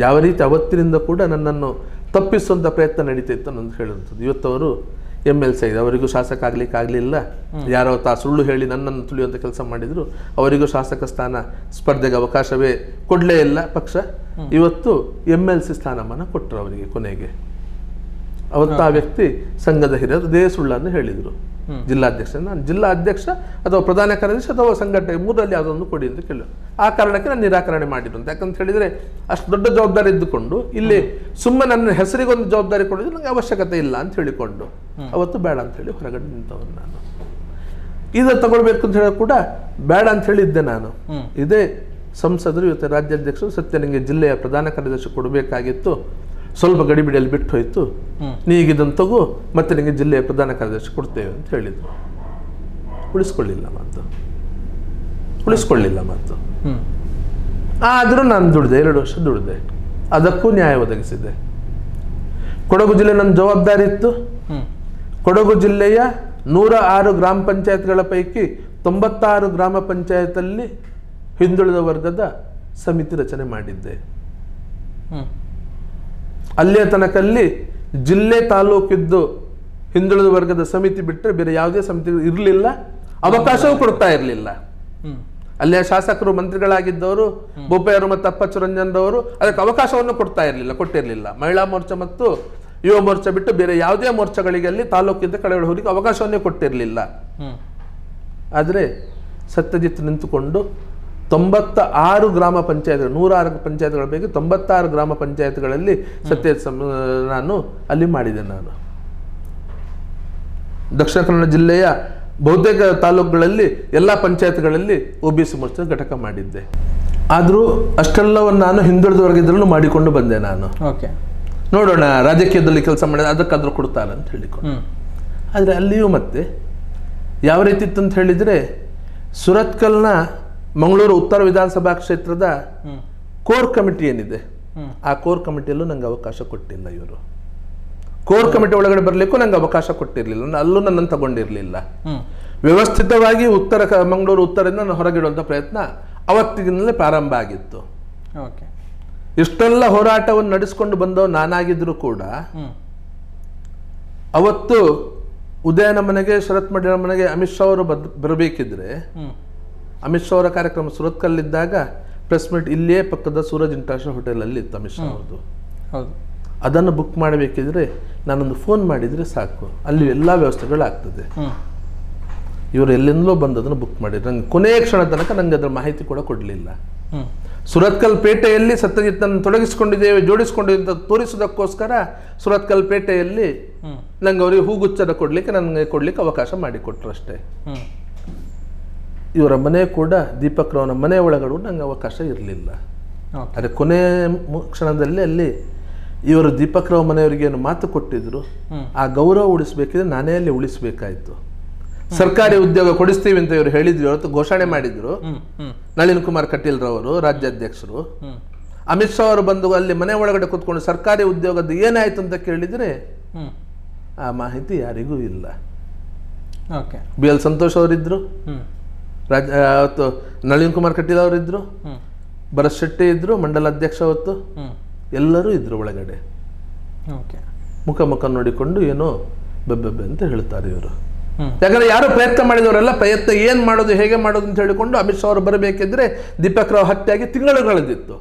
ಯಾವ ರೀತಿ ಅವತ್ತಿನಿಂದ ಕೂಡ ನನ್ನನ್ನು ತಪ್ಪಿಸುವಂತ ಪ್ರಯತ್ನ ನಡೀತಿತ್ತು ಅಂತ ಹೇಳುವಂಥದ್ದು. ಇವತ್ತವರು MLC ಇದೆ, ಅವರಿಗೂ ಶಾಸಕ ಆಗ್ಲಿಕ್ಕೆ ಆಗ್ಲಿಲ್ಲ. ಯಾರೋ ಸುಳ್ಳು ಹೇಳಿ ನನ್ನನ್ನು ತುಳಿಯುವಂತ ಕೆಲಸ ಮಾಡಿದ್ರು, ಅವರಿಗೂ ಶಾಸಕ ಸ್ಥಾನ ಸ್ಪರ್ಧೆಗೆ ಅವಕಾಶವೇ ಕೊಡ್ಲೇ ಇಲ್ಲ ಪಕ್ಷ. ಇವತ್ತು MLC ಸ್ಥಾನಮಾನ ಕೊಟ್ಟರು ಅವರಿಗೆ ಕೊನೆಗೆ. ಅವತ್ತು ಆ ವ್ಯಕ್ತಿ ಸಂಘದ ಹಿರಿಯರು ಅದೇ ಸುಳ್ಳನ್ನು ಹೇಳಿದ್ರು. ಜಿಲ್ಲಾಧ್ಯಕ್ಷ, ನಾನು ಜಿಲ್ಲಾ ಅಧ್ಯಕ್ಷ ಅಥವಾ ಪ್ರಧಾನ ಕಾರ್ಯದರ್ಶಿ ಅಥವಾ ಸಂಘಟನೆ 3ರಲ್ಲಿ ಯಾವುದೊಂದು ಕೊಡಿ ಅಂತ ಕೇಳಿ, ಆ ಕಾರಣಕ್ಕೆ ನಾನು ನಿರಾಕರಣೆ ಮಾಡಿದ್ರು. ಯಾಕಂತ ಹೇಳಿದ್ರೆ ಅಷ್ಟು ದೊಡ್ಡ ಜವಾಬ್ದಾರಿ ಇದ್ದುಕೊಂಡು ಇಲ್ಲಿ ಸುಮ್ಮನೆ ನನ್ನ ಹೆಸರಿಗೊಂದು ಜವಾಬ್ದಾರಿ ಕೊಡೋದು ನನಗೆ ಅವಶ್ಯಕತೆ ಇಲ್ಲ ಅಂತ ಹೇಳಿಕೊಂಡು ಅವತ್ತು ಬೇಡ ಅಂತ ಹೇಳಿ ಹೊರಗಡೆ ನಿಂತವನು ನಾನು. ಇದು ತಗೊಳ್ಬೇಕು ಅಂತ ಹೇಳಿ ಕೂಡ ಬೇಡ ಅಂತ ಹೇಳಿದ್ದೆ ನಾನು. ಇದೇ ಸಂಸದರು ಇವತ್ತು ರಾಜ್ಯಾಧ್ಯಕ್ಷರು ಸತ್ಯ ನನಗೆ ಜಿಲ್ಲೆಯ ಪ್ರಧಾನ ಕಾರ್ಯದರ್ಶಿ ಕೊಡಬೇಕಾಗಿತ್ತು, ಸ್ವಲ್ಪ ಗಡಿಬಿಡಿಯಲ್ಲಿ ಬಿಟ್ಟು ಹೋಯ್ತು, ನೀಗಿದನ್ನು ತಗೋ ಮತ್ತೆ ನಿಮಗೆ ಜಿಲ್ಲೆಯ ಪ್ರಧಾನ ಕಾರ್ಯದರ್ಶಿ ಕೊಡ್ತೇವೆ ಅಂತ ಹೇಳಿದ್ರು. ಉಳಿಸ್ಕೊಳ್ಳಿಲ್ಲ ಮಾತು. ಆದರೂ ನಾನು ದುಡಿದೆ, 2 ವರ್ಷ ದುಡಿದೆ, ಅದಕ್ಕೂ ನ್ಯಾಯ ಒದಗಿಸಿದೆ. ಕೊಡಗು ಜಿಲ್ಲೆ ನನ್ನ ಜವಾಬ್ದಾರಿ ಇತ್ತು. ಕೊಡಗು ಜಿಲ್ಲೆಯ 106 ಗ್ರಾಮ ಪಂಚಾಯತ್ಗಳ ಪೈಕಿ 96 ಗ್ರಾಮ ಪಂಚಾಯತಲ್ಲಿ ಹಿಂದುಳಿದ ವರ್ಗದ ಸಮಿತಿ ರಚನೆ ಮಾಡಿದ್ದೆ. ಅಲ್ಲಿಯ ತನಕಲ್ಲಿ ಜಿಲ್ಲೆ ತಾಲೂಕಿದ್ದು ಹಿಂದುಳಿದ ವರ್ಗದ ಸಮಿತಿ ಬಿಟ್ಟರೆ ಬೇರೆ ಯಾವುದೇ ಸಮಿತಿ ಇರಲಿಲ್ಲ, ಅವಕಾಶವೂ ಕೊಡ್ತಾ ಇರಲಿಲ್ಲ. ಅಲ್ಲಿಯ ಶಾಸಕರು ಮಂತ್ರಿಗಳಾಗಿದ್ದವರು ಬೋಪಯ್ಯರು ಮತ್ತು ಅಪ್ಪಚ್ಚು ರಂಜನ್ರವರು ಅದಕ್ಕೆ ಅವಕಾಶವನ್ನು ಕೊಟ್ಟಿರಲಿಲ್ಲ. ಮಹಿಳಾ ಮೋರ್ಚಾ ಮತ್ತು ಯುವ ಮೋರ್ಚಾ ಬಿಟ್ಟು ಬೇರೆ ಯಾವುದೇ ಮೋರ್ಚಾಗಳಿಗೆ ಅಲ್ಲಿ ತಾಲೂಕಿಂದ ಕೆಳಗಡೆ ಹೋಗಲಿಕ್ಕೆ ಅವಕಾಶವನ್ನೇ ಕೊಟ್ಟಿರಲಿಲ್ಲ. ಆದರೆ ಸತ್ಯಜಿತ್ ನಿಂತುಕೊಂಡು 96 ಗ್ರಾಮ ಪಂಚಾಯತ್ಗಳು, 106 ಪಂಚಾಯತ್ಗಳ ಪೈಕಿ 96 ಗ್ರಾಮ ಪಂಚಾಯತ್ಗಳಲ್ಲಿ ನಾನು ಅಲ್ಲಿ ಮಾಡಿದೆ. ನಾನು ದಕ್ಷಿಣ ಕನ್ನಡ ಜಿಲ್ಲೆಯ ಬಹುತೇಕ ತಾಲೂಕುಗಳಲ್ಲಿ ಎಲ್ಲ ಪಂಚಾಯತ್ಗಳಲ್ಲಿ OBC ಮೋರ್ಚಾ ಘಟಕ ಮಾಡಿದ್ದೆ. ಆದರೂ ಅಷ್ಟೆಲ್ಲವನ್ನು ನಾನು ಹಿಂದುಳಿದ ವರ್ಗದಲ್ಲೂ ಮಾಡಿಕೊಂಡು ಬಂದೆ. ನಾನು ನೋಡೋಣ ರಾಜಕೀಯದಲ್ಲಿ ಕೆಲಸ ಮಾಡಿದ್ರೆ ಅದಕ್ಕಾದ್ರೂ ಕೊಡ್ತಾರೆ ಅಂತ ಹೇಳಿಕೊಂಡು. ಆದರೆ ಅಲ್ಲಿಯೂ ಮತ್ತೆ ಯಾವ ರೀತಿ ಇತ್ತು ಅಂತ ಹೇಳಿದರೆ, ಸುರತ್ಕಲ್ನ ಮಂಗಳೂರು ಉತ್ತರ ವಿಧಾನಸಭಾ ಕ್ಷೇತ್ರದ ಕೋರ್ ಕಮಿಟಿ ಏನಿದೆ, ಆ ಕೋರ್ ಕಮಿಟಿಯಲ್ಲೂ ನಂಗೆ ಅವಕಾಶ ಕೊಟ್ಟಿಲ್ಲ. ಇವರು ಕೋರ್ ಕಮಿಟಿ ಒಳಗಡೆ ಬರಲಿಕ್ಕೂ ನಂಗೆ ಅವಕಾಶ ಕೊಟ್ಟಿರಲಿಲ್ಲ. ಅಲ್ಲೂ ನನ್ನನ್ನು ತಗೊಂಡಿರಲಿಲ್ಲ. ವ್ಯವಸ್ಥಿತವಾಗಿ ಮಂಗಳೂರು ಉತ್ತರದಿಂದ ನಾನು ಹೊರಗಿಡುವಂಥ ಪ್ರಯತ್ನ ಅವತ್ತಿನಲ್ಲೇ ಪ್ರಾರಂಭ ಆಗಿತ್ತು. ಇಷ್ಟೆಲ್ಲ ಹೋರಾಟವನ್ನು ನಡೆಸಿಕೊಂಡು ಬಂದವ ನಾನಾಗಿದ್ರು ಕೂಡ ಅವತ್ತು ಉದಯನ ಮನೆಗೆ, ಶರತ್ ಮಡಿನ ಮನೆಗೆ ಅಮಿತ್ ಶಾ ಅವರು ಬರಬೇಕಿದ್ರೆ, ಅಮಿತ್ ಶಾ ಅವರ ಕಾರ್ಯಕ್ರಮ ಸುರತ್ಕಲ್ಲಿದ್ದಾಗ ಪ್ರೆಸ್ ಮೀಟ್ ಇಲ್ಲಿಯೇ ಪಕ್ಕದ ಸೂರಜ್ ಇಂಟರ್ನ್ಯಾಷನಲ್ ಹೋಟೆಲಲ್ಲಿ ಇತ್ತು ಅಮಿತ್ ಶಾ ಅವ್ರದ್ದು. ಅದನ್ನು ಬುಕ್ ಮಾಡಬೇಕಿದ್ರೆ ನಾನೊಂದು ಫೋನ್ ಮಾಡಿದರೆ ಸಾಕು, ಅಲ್ಲಿ ಎಲ್ಲ ವ್ಯವಸ್ಥೆಗಳಾಗ್ತದೆ. ಇವರು ಎಲ್ಲಿಂದಲೋ ಬಂದು ಅದನ್ನು ಬುಕ್ ಮಾಡಿದ್ರು. ನಂಗೆ ಕೊನೆಯ ಕ್ಷಣ ತನಕ ನಂಗೆ ಅದರ ಮಾಹಿತಿ ಕೂಡ ಕೊಡಲಿಲ್ಲ. ಸುರತ್ಕಲ್ ಪೇಟೆಯಲ್ಲಿ ಸತ್ಯಜಿತ್ತನ್ನು ತೊಡಗಿಸಿಕೊಂಡಿದ್ದೇವೆ, ಜೋಡಿಸಿಕೊಂಡಿದ್ದೇವೆ ಅಂತ ತೋರಿಸೋದಕ್ಕೋಸ್ಕರ ಸುರತ್ಕಲ್ ಪೇಟೆಯಲ್ಲಿ ನಂಗೆ ಅವರಿಗೆ ಹೂಗುಚ್ಚದ ನನಗೆ ಕೊಡ್ಲಿಕ್ಕೆ ಅವಕಾಶ ಮಾಡಿಕೊಟ್ರು ಅಷ್ಟೇ. ಇವರ ಮನೆ ಕೂಡ ದೀಪಕ್ ರಾವ್ನ ಮನೆ ಒಳಗಡೆ ನಂಗೆ ಅವಕಾಶ ಇರಲಿಲ್ಲ. ಆದರೆ ಕೊನೆಯ ಕ್ಷಣದಲ್ಲಿ ಅಲ್ಲಿ ಇವರು ದೀಪಕ್ ರಾವ್ ಮನೆಯವರಿಗೆ ಏನು ಮಾತು ಕೊಟ್ಟಿದ್ರು, ಆ ಗೌರವ ಉಳಿಸ್ಬೇಕಿದ್ರೆ ನಾನೇ ಅಲ್ಲಿ ಉಳಿಸ್ಬೇಕಾಯ್ತು. ಸರ್ಕಾರಿ ಉದ್ಯೋಗ ಕೊಡಿಸ್ತೀವಿ ಅಂತ ಇವರು ಹೇಳಿದ್ರು, ಇವತ್ತು ಘೋಷಣೆ ಮಾಡಿದ್ರು. ನಳಿನ್ ಕುಮಾರ್ ಕಟೀಲ್ ರವರು ರಾಜ್ಯಾಧ್ಯಕ್ಷರು, ಅಮಿತ್ ಶಾ ಅವರು ಬಂದು ಅಲ್ಲಿ ಮನೆ ಒಳಗಡೆ ಕೂತ್ಕೊಂಡು ಸರ್ಕಾರಿ ಉದ್ಯೋಗದ ಏನಾಯ್ತು ಅಂತ ಕೇಳಿದ್ರೆ ಆ ಮಾಹಿತಿ ಯಾರಿಗೂ ಇಲ್ಲ. BL ಸಂತೋಷ್ ಅವರಿದ್ರು, ಅವತ್ತು ನಳಿನ್ ಕುಮಾರ್ ಕಟೀಲ್ ಅವರಿದ್ರು, ಭರತ್ ಶೆಟ್ಟಿ ಇದ್ರು, ಮಂಡಲ ಅಧ್ಯಕ್ಷ ಅವತ್ತು ಎಲ್ಲರೂ ಇದ್ರು ಒಳಗಡೆ. ಮುಖ ನೋಡಿಕೊಂಡು ಏನೋ ಬೆಬ್ಬೆಬ್ಬೆ ಅಂತ ಹೇಳ್ತಾರೆ ಇವರು. ಯಾಕಂದ್ರೆ ಯಾರು ಪ್ರಯತ್ನ ಮಾಡಿದವರೆಲ್ಲ ಪ್ರಯತ್ನ ಏನ್ ಮಾಡೋದು, ಹೇಗೆ ಮಾಡೋದು ಅಂತ ಹೇಳಿಕೊಂಡು ಅಮಿತ್ ಶಾ ಅವರು ಬರಬೇಕಿದ್ರೆ ದೀಪಕ್ ರಾವ್ ಹತ್ಯೆಯಾಗಿ ತಿಂಗಳುಗಳದಿತ್ತು.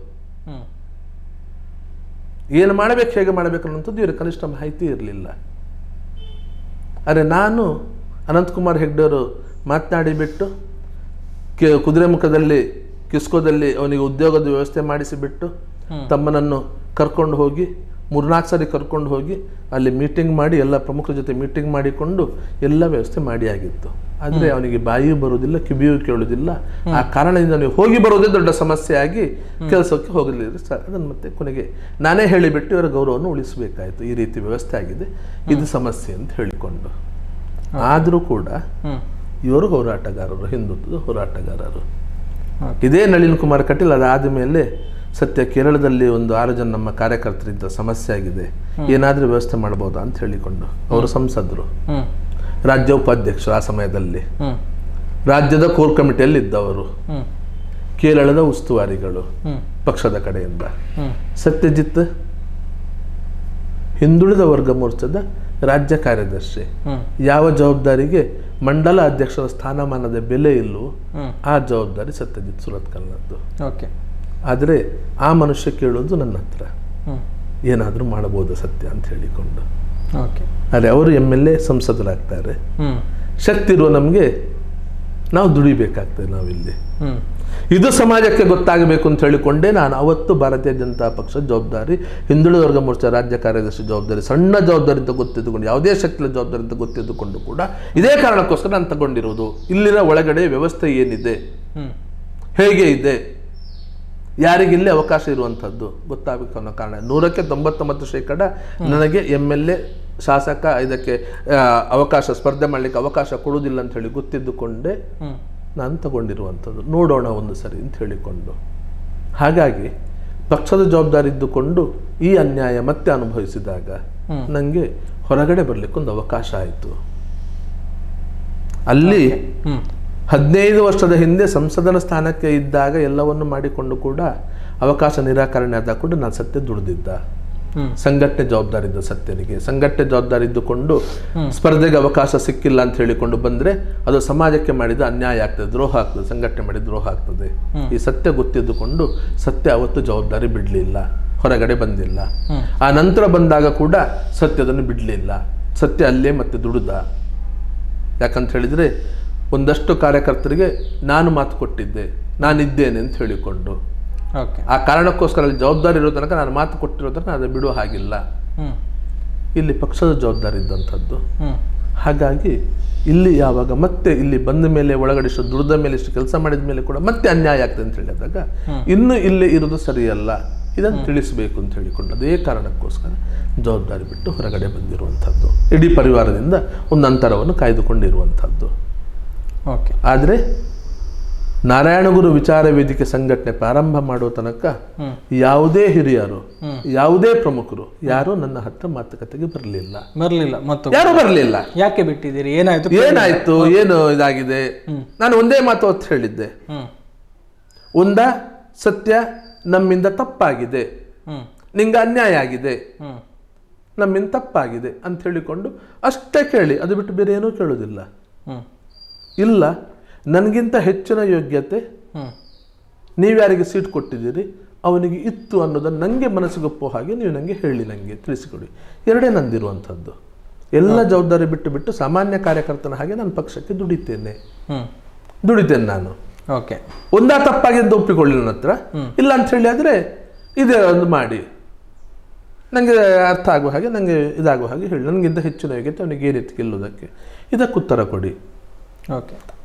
ಏನು ಮಾಡಬೇಕು, ಹೇಗೆ ಮಾಡಬೇಕು ಅನ್ನೋಂಥದ್ದು ಇವರು ಕನಿಷ್ಠ ಮಾಹಿತಿ ಇರಲಿಲ್ಲ. ಆದರೆ ನಾನು ಅನಂತಕುಮಾರ್ ಹೆಗ್ಡೆ ಅವರು ಮಾತನಾಡಿಬಿಟ್ಟು ಕುದುರೆಮುಖದಲ್ಲಿ ಕಿಸ್ಕೋದಲ್ಲಿ ಅವನಿಗೆ ಉದ್ಯೋಗದ ವ್ಯವಸ್ಥೆ ಮಾಡಿಸಿಬಿಟ್ಟು ತಮ್ಮನನ್ನು ಕರ್ಕೊಂಡು ಹೋಗಿ 3-4 ಸರಿ ಕರ್ಕೊಂಡು ಹೋಗಿ ಅಲ್ಲಿ ಮೀಟಿಂಗ್ ಮಾಡಿ ಎಲ್ಲ ಪ್ರಮುಖರ ಜೊತೆ ಮೀಟಿಂಗ್ ಮಾಡಿಕೊಂಡು ಎಲ್ಲ ವ್ಯವಸ್ಥೆ ಮಾಡಿ ಆಗಿತ್ತು. ಆದರೆ ಅವನಿಗೆ ಬಾಯಿಯೂ ಬರುವುದಿಲ್ಲ, ಕಿವಿಯೂ ಕೇಳುವುದಿಲ್ಲ. ಆ ಕಾರಣದಿಂದ ನೀವು ಹೋಗಿ ಬರೋದೇ ದೊಡ್ಡ ಸಮಸ್ಯೆ ಆಗಿ ಕೆಲಸಕ್ಕೆ ಹೋಗಲಿಲ್ಲ ಸರ್. ಅದನ್ನು ಮತ್ತೆ ಕೊನೆಗೆ ನಾನೇ ಹೇಳಿಬಿಟ್ಟು ಇವರ ಗೌರವವನ್ನು ಉಳಿಸಬೇಕಾಯಿತು. ಈ ರೀತಿ ವ್ಯವಸ್ಥೆ ಆಗಿದೆ, ಇದು ಸಮಸ್ಯೆ ಅಂತ ಹೇಳಿಕೊಂಡು. ಆದರೂ ಕೂಡ ಇವರು ಹೋರಾಟಗಾರರು, ಹಿಂದುತ್ವದ ಹೋರಾಟಗಾರರು. ಇದೇ ನಳಿನ್ ಕುಮಾರ್ ಕಟೀಲ್ ಅದಾದ ಮೇಲೆ ಸತ್ಯ ಕೇರಳದಲ್ಲಿ ಒಂದು 6 ಜನ ನಮ್ಮ ಕಾರ್ಯಕರ್ತರಿಂದ ಸಮಸ್ಯೆ ಆಗಿದೆ, ಏನಾದರೂ ವ್ಯವಸ್ಥೆ ಮಾಡಬಹುದಾ ಅಂತ ಹೇಳಿಕೊಂಡು ಅವರು ಸಂಸದರು, ರಾಜ್ಯ ಉಪಾಧ್ಯಕ್ಷರು, ಆ ಸಮಯದಲ್ಲಿ ರಾಜ್ಯದ ಕೋರ್ ಕಮಿಟಿಯಲ್ಲಿ ಇದ್ದವರು, ಕೇರಳದ ಉಸ್ತುವಾರಿಗಳು ಪಕ್ಷದ ಕಡೆಯಿಂದ, ಸತ್ಯಜಿತ್ ಹಿಂದುಳಿದ ವರ್ಗ ಮೋರ್ಚಾದ ರಾಜ್ಯ ಕಾರ್ಯದರ್ಶಿ. ಯಾವ ಜವಾಬ್ದಾರಿಗೆ ಮಂಡಲ ಅಧ್ಯಕ್ಷರ ಸ್ಥಾನಮಾನದ ಬೆಲೆ ಇಲ್ಲವೋ ಆ ಜವಾಬ್ದಾರಿ ಸತ್ಯಜಿತ್ ಸುರತ್ಕಲ್ನದ್ದು. ಆದರೆ ಆ ಮನುಷ್ಯ ಕೇಳೋದು ನನ್ನ ಹತ್ರ, ಏನಾದರೂ ಮಾಡಬಹುದು ಸತ್ಯ ಅಂತ ಹೇಳಿಕೊಂಡು. ಆದರೆ ಅವರು MLA ಸಂಸದರಾಗ್ತಾರೆ. ಶಕ್ತಿ ಇರುವ ನಮಗೆ ನಾವು ದುಡಿಬೇಕಾಗ್ತದೆ. ನಾವಿಲ್ಲಿ ಇದು ಸಮಾಜಕ್ಕೆ ಗೊತ್ತಾಗಬೇಕು ಅಂತ ಹೇಳಿಕೊಂಡೇ ನಾನು ಅವತ್ತು ಭಾರತೀಯ ಜನತಾ ಪಕ್ಷ ಜವಾಬ್ದಾರಿ, ಹಿಂದುಳಿದ ವರ್ಗ ಮೋರ್ಚಾ ರಾಜ್ಯ ಕಾರ್ಯದರ್ಶಿ ಜವಾಬ್ದಾರಿ, ಸಣ್ಣ ಜವಾಬ್ದಾರಿ ಅಂತ ಗೊತ್ತಿದ್ದುಕೊಂಡು, ಯಾವುದೇ ಶಕ್ತಿಯ ಜವಾಬ್ದಾರಿ ಅಂತ ಗೊತ್ತಿದ್ದುಕೊಂಡು ಕೂಡ ಇದೇ ಕಾರಣಕ್ಕೋಸ್ಕರ ನಾನು ತಗೊಂಡಿರೋದು. ಇಲ್ಲಿನ ಒಳಗಡೆ ವ್ಯವಸ್ಥೆ ಏನಿದೆ, ಹೇಗೆ ಇದೆ, ಯಾರಿಗಿಲ್ಲಿ ಅವಕಾಶ ಇರುವಂಥದ್ದು ಗೊತ್ತಾಗಬೇಕು ಅನ್ನೋ ಕಾರಣ 100ಕ್ಕೆ 99% ನನಗೆ MLA ಶಾಸಕ ಇದಕ್ಕೆ ಅವಕಾಶ, ಸ್ಪರ್ಧೆ ಮಾಡಲಿಕ್ಕೆ ಅವಕಾಶ ಕೊಡುವುದಿಲ್ಲ ಅಂತ ಹೇಳಿ ಗೊತ್ತಿದ್ದುಕೊಂಡೇ ನಾನು ತಗೊಂಡಿರುವಂಥದ್ದು. ನೋಡೋಣ ಒಂದು ಸರಿ ಅಂತ ಹೇಳಿಕೊಂಡು. ಹಾಗಾಗಿ ಪಕ್ಷದ ಜವಾಬ್ದಾರಿ ಇದ್ದುಕೊಂಡು ಈ ಅನ್ಯಾಯ ಮತ್ತೆ ಅನುಭವಿಸಿದಾಗ ನನಗೆ ಹೊರಗಡೆ ಬರಲಿಕ್ಕೊಂದು ಅವಕಾಶ ಆಯಿತು. ಅಲ್ಲಿ 15 ವರ್ಷದ ಹಿಂದೆ ಸಂಸದನ ಸ್ಥಾನಕ್ಕೆ ಇದ್ದಾಗ ಎಲ್ಲವನ್ನು ಮಾಡಿಕೊಂಡು ಕೂಡ ಅವಕಾಶ ನಿರಾಕರಣೆ ಆದಾಗ ಕೂಡ ನಾನು ಸತ್ಯ ದುಡಿದಿದ್ದ. ಸಂಘಟನೆ ಜವಾಬ್ದಾರಿ ಇದ್ದ ಸತ್ಯನಿಗೆ. ಸಂಘಟನೆ ಜವಾಬ್ದಾರಿ ಇದ್ದುಕೊಂಡು ಸ್ಪರ್ಧೆಗೆ ಅವಕಾಶ ಸಿಕ್ಕಿಲ್ಲ ಅಂತ ಹೇಳಿಕೊಂಡು ಬಂದ್ರೆ ಅದು ಸಮಾಜಕ್ಕೆ ಮಾಡಿದ ಅನ್ಯಾಯ ಆಗ್ತದೆ, ದ್ರೋಹ ಆಗ್ತದೆ, ಸಂಘಟನೆ ಮಾಡಿದ ದ್ರೋಹ ಆಗ್ತದೆ. ಈ ಸತ್ಯ ಗೊತ್ತಿದ್ದುಕೊಂಡು ಸತ್ಯ ಅವತ್ತು ಜವಾಬ್ದಾರಿ ಬಿಡ್ಲಿಲ್ಲ, ಹೊರಗಡೆ ಬಂದಿಲ್ಲ. ಆ ನಂತರ ಬಂದಾಗ ಕೂಡ ಸತ್ಯದನ್ನು ಬಿಡ್ಲಿಲ್ಲ. ಸತ್ಯ ಅಲ್ಲೇ ಮತ್ತೆ ದುಡಿದ. ಯಾಕಂತ ಹೇಳಿದ್ರೆ ಒಂದಷ್ಟು ಕಾರ್ಯಕರ್ತರಿಗೆ ನಾನು ಮಾತು ಕೊಟ್ಟಿದ್ದೆ, ನಾನಿದ್ದೇನೆ ಅಂತ ಹೇಳಿಕೊಂಡು ಆ ಕಾರಣಕ್ಕೋಸ್ಕರ ಅಲ್ಲಿ ಜವಾಬ್ದಾರಿ ಇರೋ ತನಕ ನಾನು ಮಾತು ಕೊಟ್ಟಿರೋ ತನಕ ಅದು ಬಿಡುವ ಹಾಗಿಲ್ಲ. ಇಲ್ಲಿ ಪಕ್ಷದ ಜವಾಬ್ದಾರಿ ಇದ್ದಂಥದ್ದು. ಹಾಗಾಗಿ ಇಲ್ಲಿ ಯಾವಾಗ ಮತ್ತೆ ಇಲ್ಲಿ ಬಂದ ಮೇಲೆ ಒಳಗಡೆ ಇಷ್ಟು ದುಡ್ದ ಮೇಲೆ ಇಷ್ಟು ಕೆಲಸ ಮಾಡಿದ ಮೇಲೆ ಕೂಡ ಮತ್ತೆ ಅನ್ಯಾಯ ಆಗ್ತದೆ ಅಂತ ಹೇಳಿದಾಗ ಇನ್ನು ಇಲ್ಲಿ ಇರೋದು ಸರಿಯಲ್ಲ, ಇದನ್ನು ತಿಳಿಸಬೇಕು ಅಂತ ಹೇಳಿಕೊಂಡು ಅದೇ ಕಾರಣಕ್ಕೋಸ್ಕರ ಜವಾಬ್ದಾರಿ ಬಿಟ್ಟು ಹೊರಗಡೆ ಬಂದಿರುವಂಥದ್ದು. ಇಡೀ ಪರಿವಾರದಿಂದ ಒಂದು ಅಂತರವನ್ನು ಕಾಯ್ದುಕೊಂಡಿರುವಂಥದ್ದು. ಆದರೆ ನಾರಾಯಣಗುರು ವಿಚಾರ ವೇದಿಕೆ ಸಂಘಟನೆ ಪ್ರಾರಂಭ ಮಾಡುವ ತನಕ ಯಾವುದೇ ಹಿರಿಯರು, ಯಾವುದೇ ಪ್ರಮುಖರು ಯಾರು ನನ್ನ ಹತ್ರ ಮಾತುಕತೆಗೆ ಬರಲಿಲ್ಲ. ಯಾರು ಬರಲಿಲ್ಲ. ಯಾಕೆ ಬಿಟ್ಟಿದ್ದೀರಿ? ಏನಾಯ್ತು, ಏನು ಇದಾಗಿದೆ? ನಾನು ಒಂದೇ ಮಾತು ಹೊತ್ತು ಹೇಳಿದ್ದೆ, ಸತ್ಯ ನಮ್ಮಿಂದ ತಪ್ಪಾಗಿದೆ, ನಿಂಗೆ ಅನ್ಯಾಯ ಆಗಿದೆ, ನಮ್ಮಿಂದ ತಪ್ಪಾಗಿದೆ ಅಂತ ಹೇಳಿಕೊಂಡು ಅಷ್ಟೇ ಕೇಳಿ, ಅದು ಬಿಟ್ಟು ಬೇರೆ ಏನೂ ಕೇಳೋದಿಲ್ಲ. ಇಲ್ಲ, ನನಗಿಂತ ಹೆಚ್ಚಿನ ಯೋಗ್ಯತೆ ನೀವ್ಯಾರಿಗೆ ಸೀಟ್ ಕೊಟ್ಟಿದ್ದೀರಿ ಅವನಿಗೆ ಇತ್ತು ಅನ್ನೋದನ್ನು ನನಗೆ ಮನಸ್ಸಿಗೊಪ್ಪೋ ಹಾಗೆ ನೀವು ನನಗೆ ಹೇಳಿ, ನನಗೆ ತಿಳಿಸಿಕೊಡಿ. ಎರಡೇ ನಂದಿರುವಂಥದ್ದು. ಎಲ್ಲ ಜವಾಬ್ದಾರಿ ಬಿಟ್ಟು ಸಾಮಾನ್ಯ ಕಾರ್ಯಕರ್ತನ ಹಾಗೆ ನಾನು ಪಕ್ಷಕ್ಕೆ ದುಡಿತೇನೆ ನಾನು. ತಪ್ಪಾಗಿದ್ದು ಒಪ್ಪಿಕೊಳ್ಳಿ ನನ್ನ ಹತ್ರ. ಇಲ್ಲ ಅಂತ ಹೇಳಿ ಆದರೆ ಇದೇ ಒಂದು ಮಾಡಿ ನನಗೆ ಅರ್ಥ ಆಗುವ ಹಾಗೆ, ನನಗೆ ಇದಾಗುವ ಹಾಗೆ ಹೇಳಿ, ನನಗಿಂತ ಹೆಚ್ಚಿನ ಯೋಗ್ಯತೆ ಅವನಿಗೆ ಈ ರೀತಿ ಗೆಲ್ಲುವುದಕ್ಕೆ, ಇದಕ್ಕೆ ಉತ್ತರ ಕೊಡಿ.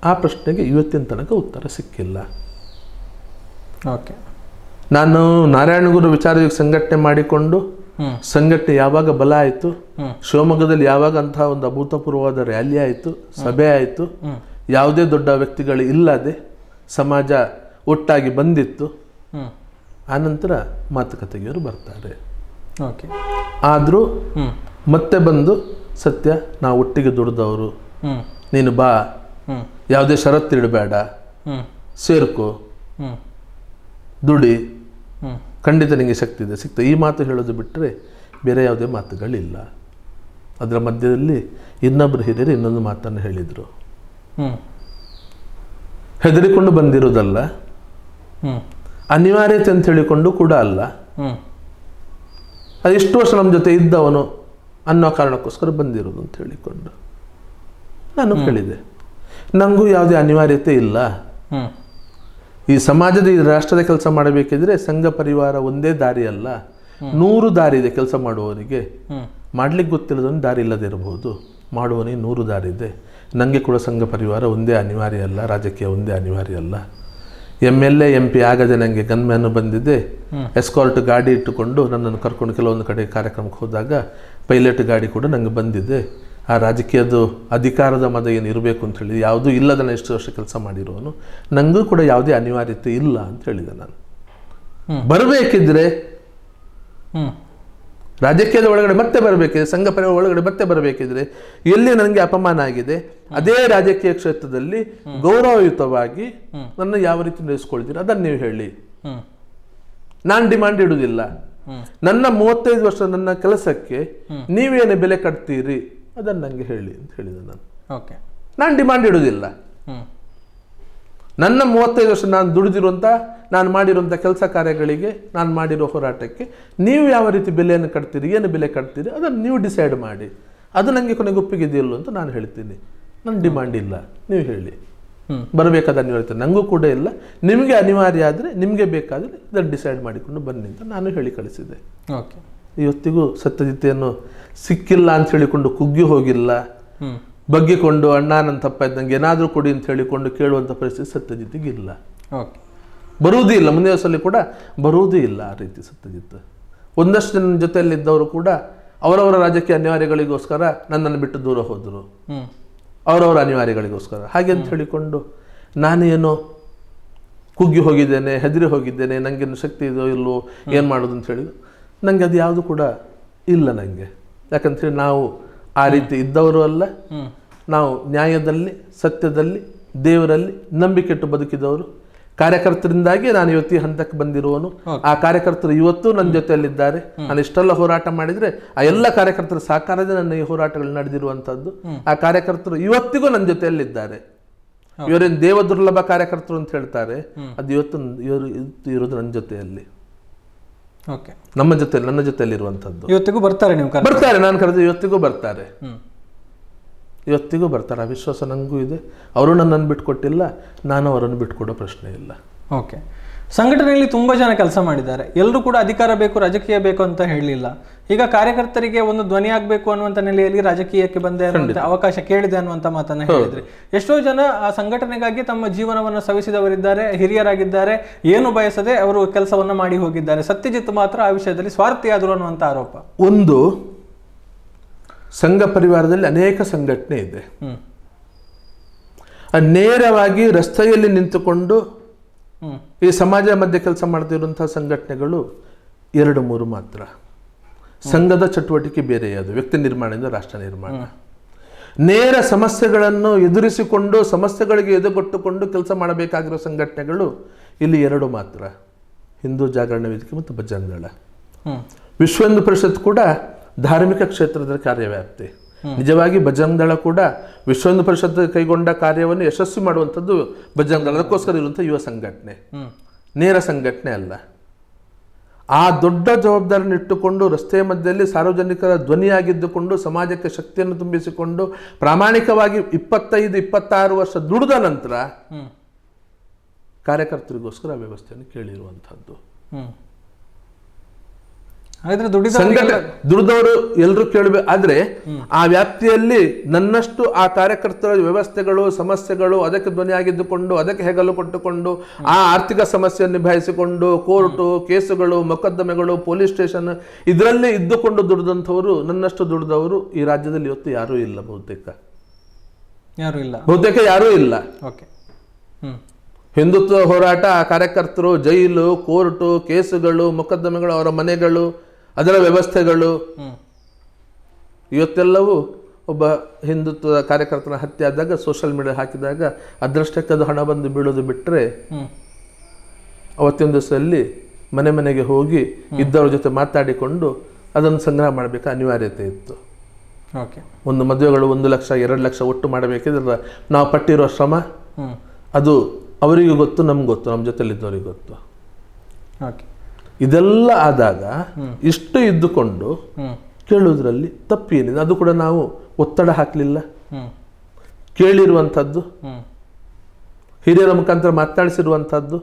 ಆ ಪ್ರಶ್ನೆಗೆ ಇವತ್ತಿನ ತನಕ ಉತ್ತರ ಸಿಕ್ಕಿಲ್ಲ. ನಾನು ನಾರಾಯಣಗುರು ವಿಚಾರ ಸಂಘಟನೆ ಮಾಡಿಕೊಂಡು ಸಂಘಟನೆ ಯಾವಾಗ ಬಲ ಆಯಿತು, ಶಿವಮೊಗ್ಗದಲ್ಲಿ ಯಾವಾಗ ಅಂತಹ ಒಂದು ಅಭೂತಪೂರ್ವವಾದ ರ್ಯಾಲಿ ಆಯಿತು, ಸಭೆ ಆಯಿತು, ಯಾವುದೇ ದೊಡ್ಡ ವ್ಯಕ್ತಿಗಳು ಇಲ್ಲದೆ ಸಮಾಜ ಒಟ್ಟಾಗಿ ಬಂದಿತ್ತು, ಆನಂತರ ಮಾತುಕತೆಗೆ ಅವರು ಬರ್ತಾರೆ. ಆದರೂ ಮತ್ತೆ ಬಂದು ಸತ್ಯ ನಾವು ಒಟ್ಟಿಗೆ ದುಡಿದವರು, ನೀನು ಬಾ, ಯಾವುದೇ ಷರತ್ತು ಇಡಬೇಡ, ಸೇರ್ಕೋ, ದುಡಿ, ಖಂಡಿತ ನಿಮಗೆ ಶಕ್ತಿ ಇದೆ, ಸಿಗ್ತದೆ, ಈ ಮಾತು ಹೇಳೋದು ಬಿಟ್ಟರೆ ಬೇರೆ ಯಾವುದೇ ಮಾತುಗಳಿಲ್ಲ. ಅದರ ಮಧ್ಯದಲ್ಲಿ ಇನ್ನೊಬ್ಬರು ಹಿರಿಯರು ಇನ್ನೊಂದು ಮಾತನ್ನು ಹೇಳಿದರು. ಹೆದರಿಕೊಂಡು ಬಂದಿರೋದಲ್ಲ, ಅನಿವಾರ್ಯತೆ ಅಂತ ಹೇಳಿಕೊಂಡು ಕೂಡ ಅಲ್ಲ, ಅದೆಷ್ಟು ವರ್ಷ ನಮ್ಮ ಜೊತೆ ಇದ್ದವನು ಅನ್ನೋ ಕಾರಣಕ್ಕೋಸ್ಕರ ಬಂದಿರೋದು ಅಂತ ಹೇಳಿಕೊಂಡು ನಾನು ಕೇಳಿದೆ. ನನಗೂ ಯಾವುದೇ ಅನಿವಾರ್ಯತೆ ಇಲ್ಲ. ಈ ಸಮಾಜದ, ಈ ರಾಷ್ಟ್ರದ ಕೆಲಸ ಮಾಡಬೇಕಿದ್ರೆ ಸಂಘ ಪರಿವಾರ ಒಂದೇ ದಾರಿ ಅಲ್ಲ, 100 ದಾರಿ ಇದೆ ಕೆಲಸ ಮಾಡುವವರಿಗೆ. ಮಾಡ್ಲಿಕ್ಕೆ ಗೊತ್ತಿಲ್ಲದೊಂದು ದಾರಿ ಇಲ್ಲದೆ ಇರಬಹುದು, ಮಾಡುವವನಿಗೆ 100 ದಾರಿ ಇದೆ. ನನಗೆ ಕೂಡ ಸಂಘ ಪರಿವಾರ ಒಂದೇ ಅನಿವಾರ್ಯ ಅಲ್ಲ, ರಾಜಕೀಯ ಒಂದೇ ಅನಿವಾರ್ಯ ಅಲ್ಲ. MLA MP ಆಗದೆ ನನಗೆ ಗನ್ಮ್ಯಾನು ಬಂದಿದೆ, ಎಸ್ಕಾರ್ಟ್ ಗಾಡಿ ಇಟ್ಟುಕೊಂಡು ನನ್ನನ್ನು ಕರ್ಕೊಂಡು ಕೆಲವೊಂದು ಕಡೆ ಕಾರ್ಯಕ್ರಮಕ್ಕೆ ಹೋದಾಗ ಪೈಲಟ್ ಗಾಡಿ ಕೂಡ ನನಗೆ ಬಂದಿದೆ. ಆ ರಾಜಕೀಯದ ಅಧಿಕಾರದ ಮದ ಏನು ಇರಬೇಕು ಅಂತ ಹೇಳಿ ಯಾವುದೂ ಇಲ್ಲದನ್ನ ಎಷ್ಟು ವರ್ಷ ಕೆಲಸ ಮಾಡಿರೋನು, ನನಗೂ ಕೂಡ ಯಾವುದೇ ಅನಿವಾರ್ಯತೆ ಇಲ್ಲ ಅಂತ ಹೇಳಿದೆ. ನಾನು ಬರಬೇಕಿದ್ರೆ ರಾಜಕೀಯದ ಒಳಗಡೆ ಮತ್ತೆ ಬರಬೇಕಿದ್ರೆ, ಸಂಘ ಪರಿವಾರ ಒಳಗಡೆ ಮತ್ತೆ ಬರಬೇಕಿದ್ರೆ, ಎಲ್ಲಿ ನನಗೆ ಅಪಮಾನ ಆಗಿದೆ ಅದೇ ರಾಜಕೀಯ ಕ್ಷೇತ್ರದಲ್ಲಿ ಗೌರವಯುತವಾಗಿ ನನ್ನ ಯಾವ ರೀತಿ ನಡೆಸ್ಕೊಳ್ತೀರಿ ಅದನ್ನು ನೀವು ಹೇಳಿ. ನಾನು ಡಿಮಾಂಡ್ ಇಡುವುದಿಲ್ಲ. ನನ್ನ 35 ವರ್ಷ ನನ್ನ ಕೆಲಸಕ್ಕೆ ನೀವೇನು ಬೆಲೆ ಕಟ್ತೀರಿ ಅದನ್ನು ನನಗೆ ಹೇಳಿ ಅಂತ ಹೇಳಿದೆ ನಾನು. ನಾನು ಡಿಮಾಂಡ್ ಇಡುವುದಿಲ್ಲ. ನನ್ನ 35 ವರ್ಷ ನಾನು ದುಡಿದಿರುವಂಥ, ನಾನು ಮಾಡಿರುವಂಥ ಕೆಲಸ ಕಾರ್ಯಗಳಿಗೆ, ನಾನು ಮಾಡಿರೋ ಹೋರಾಟಕ್ಕೆ ನೀವು ಯಾವ ರೀತಿ ಬೆಲೆಯನ್ನು ಕಟ್ತೀರಿ, ಏನು ಬೆಲೆ ಕಟ್ತೀರಿ ಅದನ್ನು ನೀವು ಡಿಸೈಡ್ ಮಾಡಿ. ಅದು ನನಗೆ ಕೊನೆಗೆ ಒಪ್ಪಿಗೆದೆಯಲ್ಲ ಅಂತ ನಾನು ಹೇಳ್ತೀನಿ. ನನ್ನ ಡಿಮಾಂಡ್ ಇಲ್ಲ, ನೀವು ಹೇಳಿ. ಬರಬೇಕಾದ ಅನಿವಾರ್ಯತೆ ನನಗೂ ಕೂಡ ಇಲ್ಲ, ನಿಮಗೆ ಅನಿವಾರ್ಯ ಆದರೆ, ನಿಮಗೆ ಬೇಕಾದರೆ ಇದನ್ನು ಡಿಸೈಡ್ ಮಾಡಿಕೊಂಡು ಬನ್ನಿ ಅಂತ ನಾನು ಹೇಳಿ ಕಳಿಸಿದೆ. ಇವತ್ತಿಗೂ ಸತ್ಯಜಿತೆಯನ್ನು ಸಿಕ್ಕಿಲ್ಲ ಅಂತ ಹೇಳಿಕೊಂಡು ಕುಗ್ಗಿ ಹೋಗಿಲ್ಲ, ಬಗ್ಗಿಕೊಂಡು ಅಣ್ಣ ನನ್ನ ತಪ್ಪಾಯ್ತು ನಂಗೆ ಏನಾದರೂ ಕೊಡಿ ಅಂತ ಹೇಳಿಕೊಂಡು ಕೇಳುವಂಥ ಪರಿಸ್ಥಿತಿ ಸತ್ಯಜಿತ್ಗೆ ಇಲ್ಲ, ಬರುವುದೂ ಇಲ್ಲ. ಮುಂದಿನ ವರ್ಷದಲ್ಲಿ ಕೂಡ ಬರುವುದೂ ಇಲ್ಲ ಆ ರೀತಿ ಸತ್ಯಜಿತ್. ಒಂದಷ್ಟು ಜನ ಜೊತೆಯಲ್ಲಿದ್ದವರು ಕೂಡ ಅವರವರ ರಾಜಕೀಯ ಅನಿವಾರ್ಯಗಳಿಗೋಸ್ಕರ ನನ್ನನ್ನು ಬಿಟ್ಟು ದೂರ ಹೋದರು, ಅವರವರ ಅನಿವಾರ್ಯಗಳಿಗೋಸ್ಕರ. ಹಾಗೆ ಅಂತ ಹೇಳಿಕೊಂಡು ನಾನೇನೋ ಕುಗ್ಗಿ ಹೋಗಿದ್ದೇನೆ, ಹೆದರಿ ಹೋಗಿದ್ದೇನೆ, ನನಗೇನು ಶಕ್ತಿ ಇದೋ ಇಲ್ಲೋ, ಏನು ಮಾಡೋದು ಅಂತ ಹೇಳಿ ನನಗೆ ಅದು ಯಾವುದು ಕೂಡ ಇಲ್ಲ ನನಗೆ. ಯಾಕಂತೇಳಿ ನಾವು ಆ ರೀತಿ ಇದ್ದವರು ಅಲ್ಲ. ನಾವು ನ್ಯಾಯದಲ್ಲಿ, ಸತ್ಯದಲ್ಲಿ, ದೇವರಲ್ಲಿ ನಂಬಿಕೆ ಇಟ್ಟು ಬದುಕಿದವರು. ಕಾರ್ಯಕರ್ತರಿಂದಾಗಿ ನಾನು ಇವತ್ತು ಈ ಹಂತಕ್ಕೆ ಬಂದಿರುವನು. ಆ ಕಾರ್ಯಕರ್ತರು ಇವತ್ತು ನನ್ನ ಜೊತೆಯಲ್ಲಿದ್ದಾರೆ. ನಾನು ಇಷ್ಟೆಲ್ಲ ಹೋರಾಟ ಮಾಡಿದ್ರೆ ಆ ಎಲ್ಲ ಕಾರ್ಯಕರ್ತರ ಸಹಕಾರದಿಂದ ನನ್ನ ಈ ಹೋರಾಟಗಳು ನಡೆದಿರುವಂತದ್ದು. ಆ ಕಾರ್ಯಕರ್ತರು ಇವತ್ತಿಗೂ ನನ್ನ ಜೊತೆಯಲ್ಲಿದ್ದಾರೆ. ಇವರೇನು ದೇವ ದುರ್ಲಭ ಕಾರ್ಯಕರ್ತರು ಅಂತ ಹೇಳ್ತಾರೆ, ಅದು ಇವತ್ತು ಇರೋದು ನನ್ನ ಜೊತೆಯಲ್ಲಿ, ನನ್ನ ಜೊತೆಯಲ್ಲಿರುವಂತದ್ದು. ಇವತ್ತಿಗೂ ಬರ್ತಾರೆ, ನಾನು ಕರೆದು ಇವತ್ತಿಗೂ ಬರ್ತಾರೆ. ಆ ವಿಶ್ವಾಸ ನನಗೂ ಇದೆ. ಅವರು ನನ್ನನ್ನು ಬಿಟ್ಕೊಟ್ಟಿಲ್ಲ, ನಾನು ಅವರನ್ನು ಬಿಟ್ಕೊಡೋ ಪ್ರಶ್ನೆ ಇಲ್ಲ. ಓಕೆ. ಸಂಘಟನೆಯಲ್ಲಿ ತುಂಬಾ ಜನ ಕೆಲಸ ಮಾಡಿದ್ದಾರೆ. ಎಲ್ಲರೂ ಕೂಡ ಅಧಿಕಾರ ಬೇಕು, ರಾಜಕೀಯ ಬೇಕು ಅಂತ ಹೇಳಲಿಲ್ಲ. ಈಗ ಕಾರ್ಯಕರ್ತರಿಗೆ ಒಂದು ಧ್ವನಿ ಆಗಬೇಕು ಅನ್ನುವಂಥ ನೆಲೆಯಲ್ಲಿ ರಾಜಕೀಯಕ್ಕೆ ಬಂದೆ ಅನ್ನುವಂಥ ಅವಕಾಶ ಕೇಳಿದೆ ಅನ್ನುವಂಥ ಮಾತನ್ನ ಹೇಳಿದ್ರಿ. ಎಷ್ಟೋ ಜನ ಆ ಸಂಘಟನೆಗಾಗಿ ತಮ್ಮ ಜೀವನವನ್ನು ಸವಿಸಿದವರಿದ್ದಾರೆ, ಹಿರಿಯರಾಗಿದ್ದಾರೆ, ಏನು ಬಯಸದೆ ಅವರು ಕೆಲಸವನ್ನ ಮಾಡಿ ಹೋಗಿದ್ದಾರೆ. ಸತ್ಯಜಿತ್ ಮಾತ್ರ ಆ ವಿಷಯದಲ್ಲಿ ಸ್ವಾರ್ಥಿಯಾದರು ಅನ್ನುವಂಥ ಆರೋಪ. ಒಂದು ಸಂಘ ಪರಿವಾರದಲ್ಲಿ ಅನೇಕ ಸಂಘಟನೆ ಇದೆ. ನೇರವಾಗಿ ರಸ್ತೆಯಲ್ಲಿ ನಿಂತುಕೊಂಡು ಈ ಸಮಾಜ ಮಧ್ಯೆ ಕೆಲಸ ಮಾಡ್ತಿರುವಂತಹ ಸಂಘಟನೆಗಳು 2-3 ಮಾತ್ರ. ಸಂಘದ ಚಟುವಟಿಕೆ ಬೇರೆ, ಅದು ವ್ಯಕ್ತಿ ನಿರ್ಮಾಣದಿಂದ ರಾಷ್ಟ್ರ ನಿರ್ಮಾಣ. ನೇರ ಸಮಸ್ಯೆಗಳನ್ನು ಎದುರಿಸಿಕೊಂಡು ಸಮಸ್ಯೆಗಳಿಗೆ ಎದುಗೊಟ್ಟುಕೊಂಡು ಕೆಲಸ ಮಾಡಬೇಕಾಗಿರೋ ಸಂಘಟನೆಗಳು ಇಲ್ಲಿ 2 ಮಾತ್ರ: ಹಿಂದೂ ಜಾಗರಣ ವೇದಿಕೆ ಮತ್ತು ಬಜರಂಗ ದಳ. ವಿಶ್ವ ಹಿಂದೂ ಪರಿಷತ್ ಕೂಡ ಧಾರ್ಮಿಕ ಕ್ಷೇತ್ರದ ಕಾರ್ಯವ್ಯಾಪ್ತಿ. ನಿಜವಾಗಿ ಬಜರಂಗ ದಳ ಕೂಡ ವಿಶ್ವ ಹಿಂದೂ ಪರಿಷತ್ ಕೈಗೊಂಡ ಕಾರ್ಯವನ್ನು ಯಶಸ್ವಿ ಮಾಡುವಂಥದ್ದು ಬಜರಂಗ ದಳ. ಅದಕ್ಕೋಸ್ಕರ ಇರುವಂಥ ಯುವ ಸಂಘಟನೆ, ನೇರ ಸಂಘಟನೆ ಅಲ್ಲ. ಆ ದೊಡ್ಡ ಜವಾಬ್ದಾರಿಯನ್ನು ಇಟ್ಟುಕೊಂಡು ರಸ್ತೆಯ ಮಧ್ಯದಲ್ಲಿ ಸಾರ್ವಜನಿಕರ ಧ್ವನಿಯಾಗಿದ್ದುಕೊಂಡು ಸಮಾಜಕ್ಕೆ ಶಕ್ತಿಯನ್ನು ತುಂಬಿಸಿಕೊಂಡು ಪ್ರಾಮಾಣಿಕವಾಗಿ 25-26 ವರ್ಷ ದುಡಿದ ನಂತರ ಕಾರ್ಯಕರ್ತರಿಗೋಸ್ಕರ ವ್ಯವಸ್ಥೆಯನ್ನು ಕೇಳಿರುವಂಥದ್ದು. ದುಡಿದವರು ಎಲ್ಲರೂ ಕೇಳಬೇಕು. ಆದ್ರೆ ಆ ವ್ಯಾಪ್ತಿಯಲ್ಲಿ ನನ್ನಷ್ಟು ಆ ಕಾರ್ಯಕರ್ತರ ವ್ಯವಸ್ಥೆಗಳು, ಸಮಸ್ಯೆಗಳು, ಅದಕ್ಕೆ ಧ್ವನಿಯಾಗಿದ್ದುಕೊಂಡು ಅದಕ್ಕೆ ಹೆಗಲು ಕೊಟ್ಟುಕೊಂಡು ಆ ಆರ್ಥಿಕ ಸಮಸ್ಯೆಯನ್ನು ನಿಭಾಯಿಸಿಕೊಂಡು ಕೋರ್ಟು, ಕೇಸುಗಳು, ಮೊಕದ್ದಮೆಗಳು, ಪೊಲೀಸ್ ಸ್ಟೇಷನ್ ಇದರಲ್ಲೇ ಇದ್ದುಕೊಂಡು ದುಡಿದಂಥವರು ನನ್ನಷ್ಟು ದುಡಿದವರು ಈ ರಾಜ್ಯದಲ್ಲಿ ಇವತ್ತು ಯಾರೂ ಇಲ್ಲ. ಬಹುತೇಕ ಯಾರೂ ಇಲ್ಲ. ಹಿಂದುತ್ವ ಹೋರಾಟ, ಆ ಕಾರ್ಯಕರ್ತರು, ಜೈಲು, ಕೋರ್ಟು, ಕೇಸುಗಳು, ಮೊಕದ್ದಮೆಗಳು, ಅವರ ಮನೆಗಳು, ಅದರ ವ್ಯವಸ್ಥೆಗಳು, ಇವತ್ತೆಲ್ಲವೂ ಒಬ್ಬ ಹಿಂದುತ್ವದ ಕಾರ್ಯಕರ್ತನ ಹತ್ಯೆ ಆದಾಗ ಸೋಷಿಯಲ್ ಮೀಡಿಯಾ ಹಾಕಿದಾಗ ಅದರಷ್ಟಕ್ಕೆ ಅದು ಹಣ ಬಂದು ಬೀಳೋದು ಬಿಟ್ಟರೆ, ಅವತ್ತಿನ ದಿವಸದಲ್ಲಿ ಮನೆಗೆ ಹೋಗಿ ಇದ್ದವ್ರ ಜೊತೆ ಮಾತಾಡಿಕೊಂಡು ಅದನ್ನು ಸಂಗ್ರಹ ಮಾಡಬೇಕು ಅನಿವಾರ್ಯತೆ ಇತ್ತು. ಒಂದು ಮದುವೆಗಳು 1 ಲಕ್ಷ 2 ಲಕ್ಷ ಒಟ್ಟು ಮಾಡಬೇಕಿದ್ರೆ ನಾವು ಪಟ್ಟಿರೋ ಶ್ರಮ ಅದು ಅವರಿಗೂ ಗೊತ್ತು, ನಮ್ಗೆ ಗೊತ್ತು, ನಮ್ಮ ಜೊತೆಲಿದ್ದವ್ರಿಗೆ ಗೊತ್ತು. ಇದೆಲ್ಲ ಆದಾಗ ಇಷ್ಟು ಇದ್ದುಕೊಂಡು ಕೇಳುವುದರಲ್ಲಿ ತಪ್ಪೇನಿದೆ? ಅದು ಕೂಡ ನಾವು ಒತ್ತಡ ಹಾಕಲಿಲ್ಲ. ಕೇಳಿರುವಂಥದ್ದು, ಹಿರಿಯರ ಮುಖಾಂತರ ಮಾತಾಡಿಸಿರುವಂಥದ್ದು.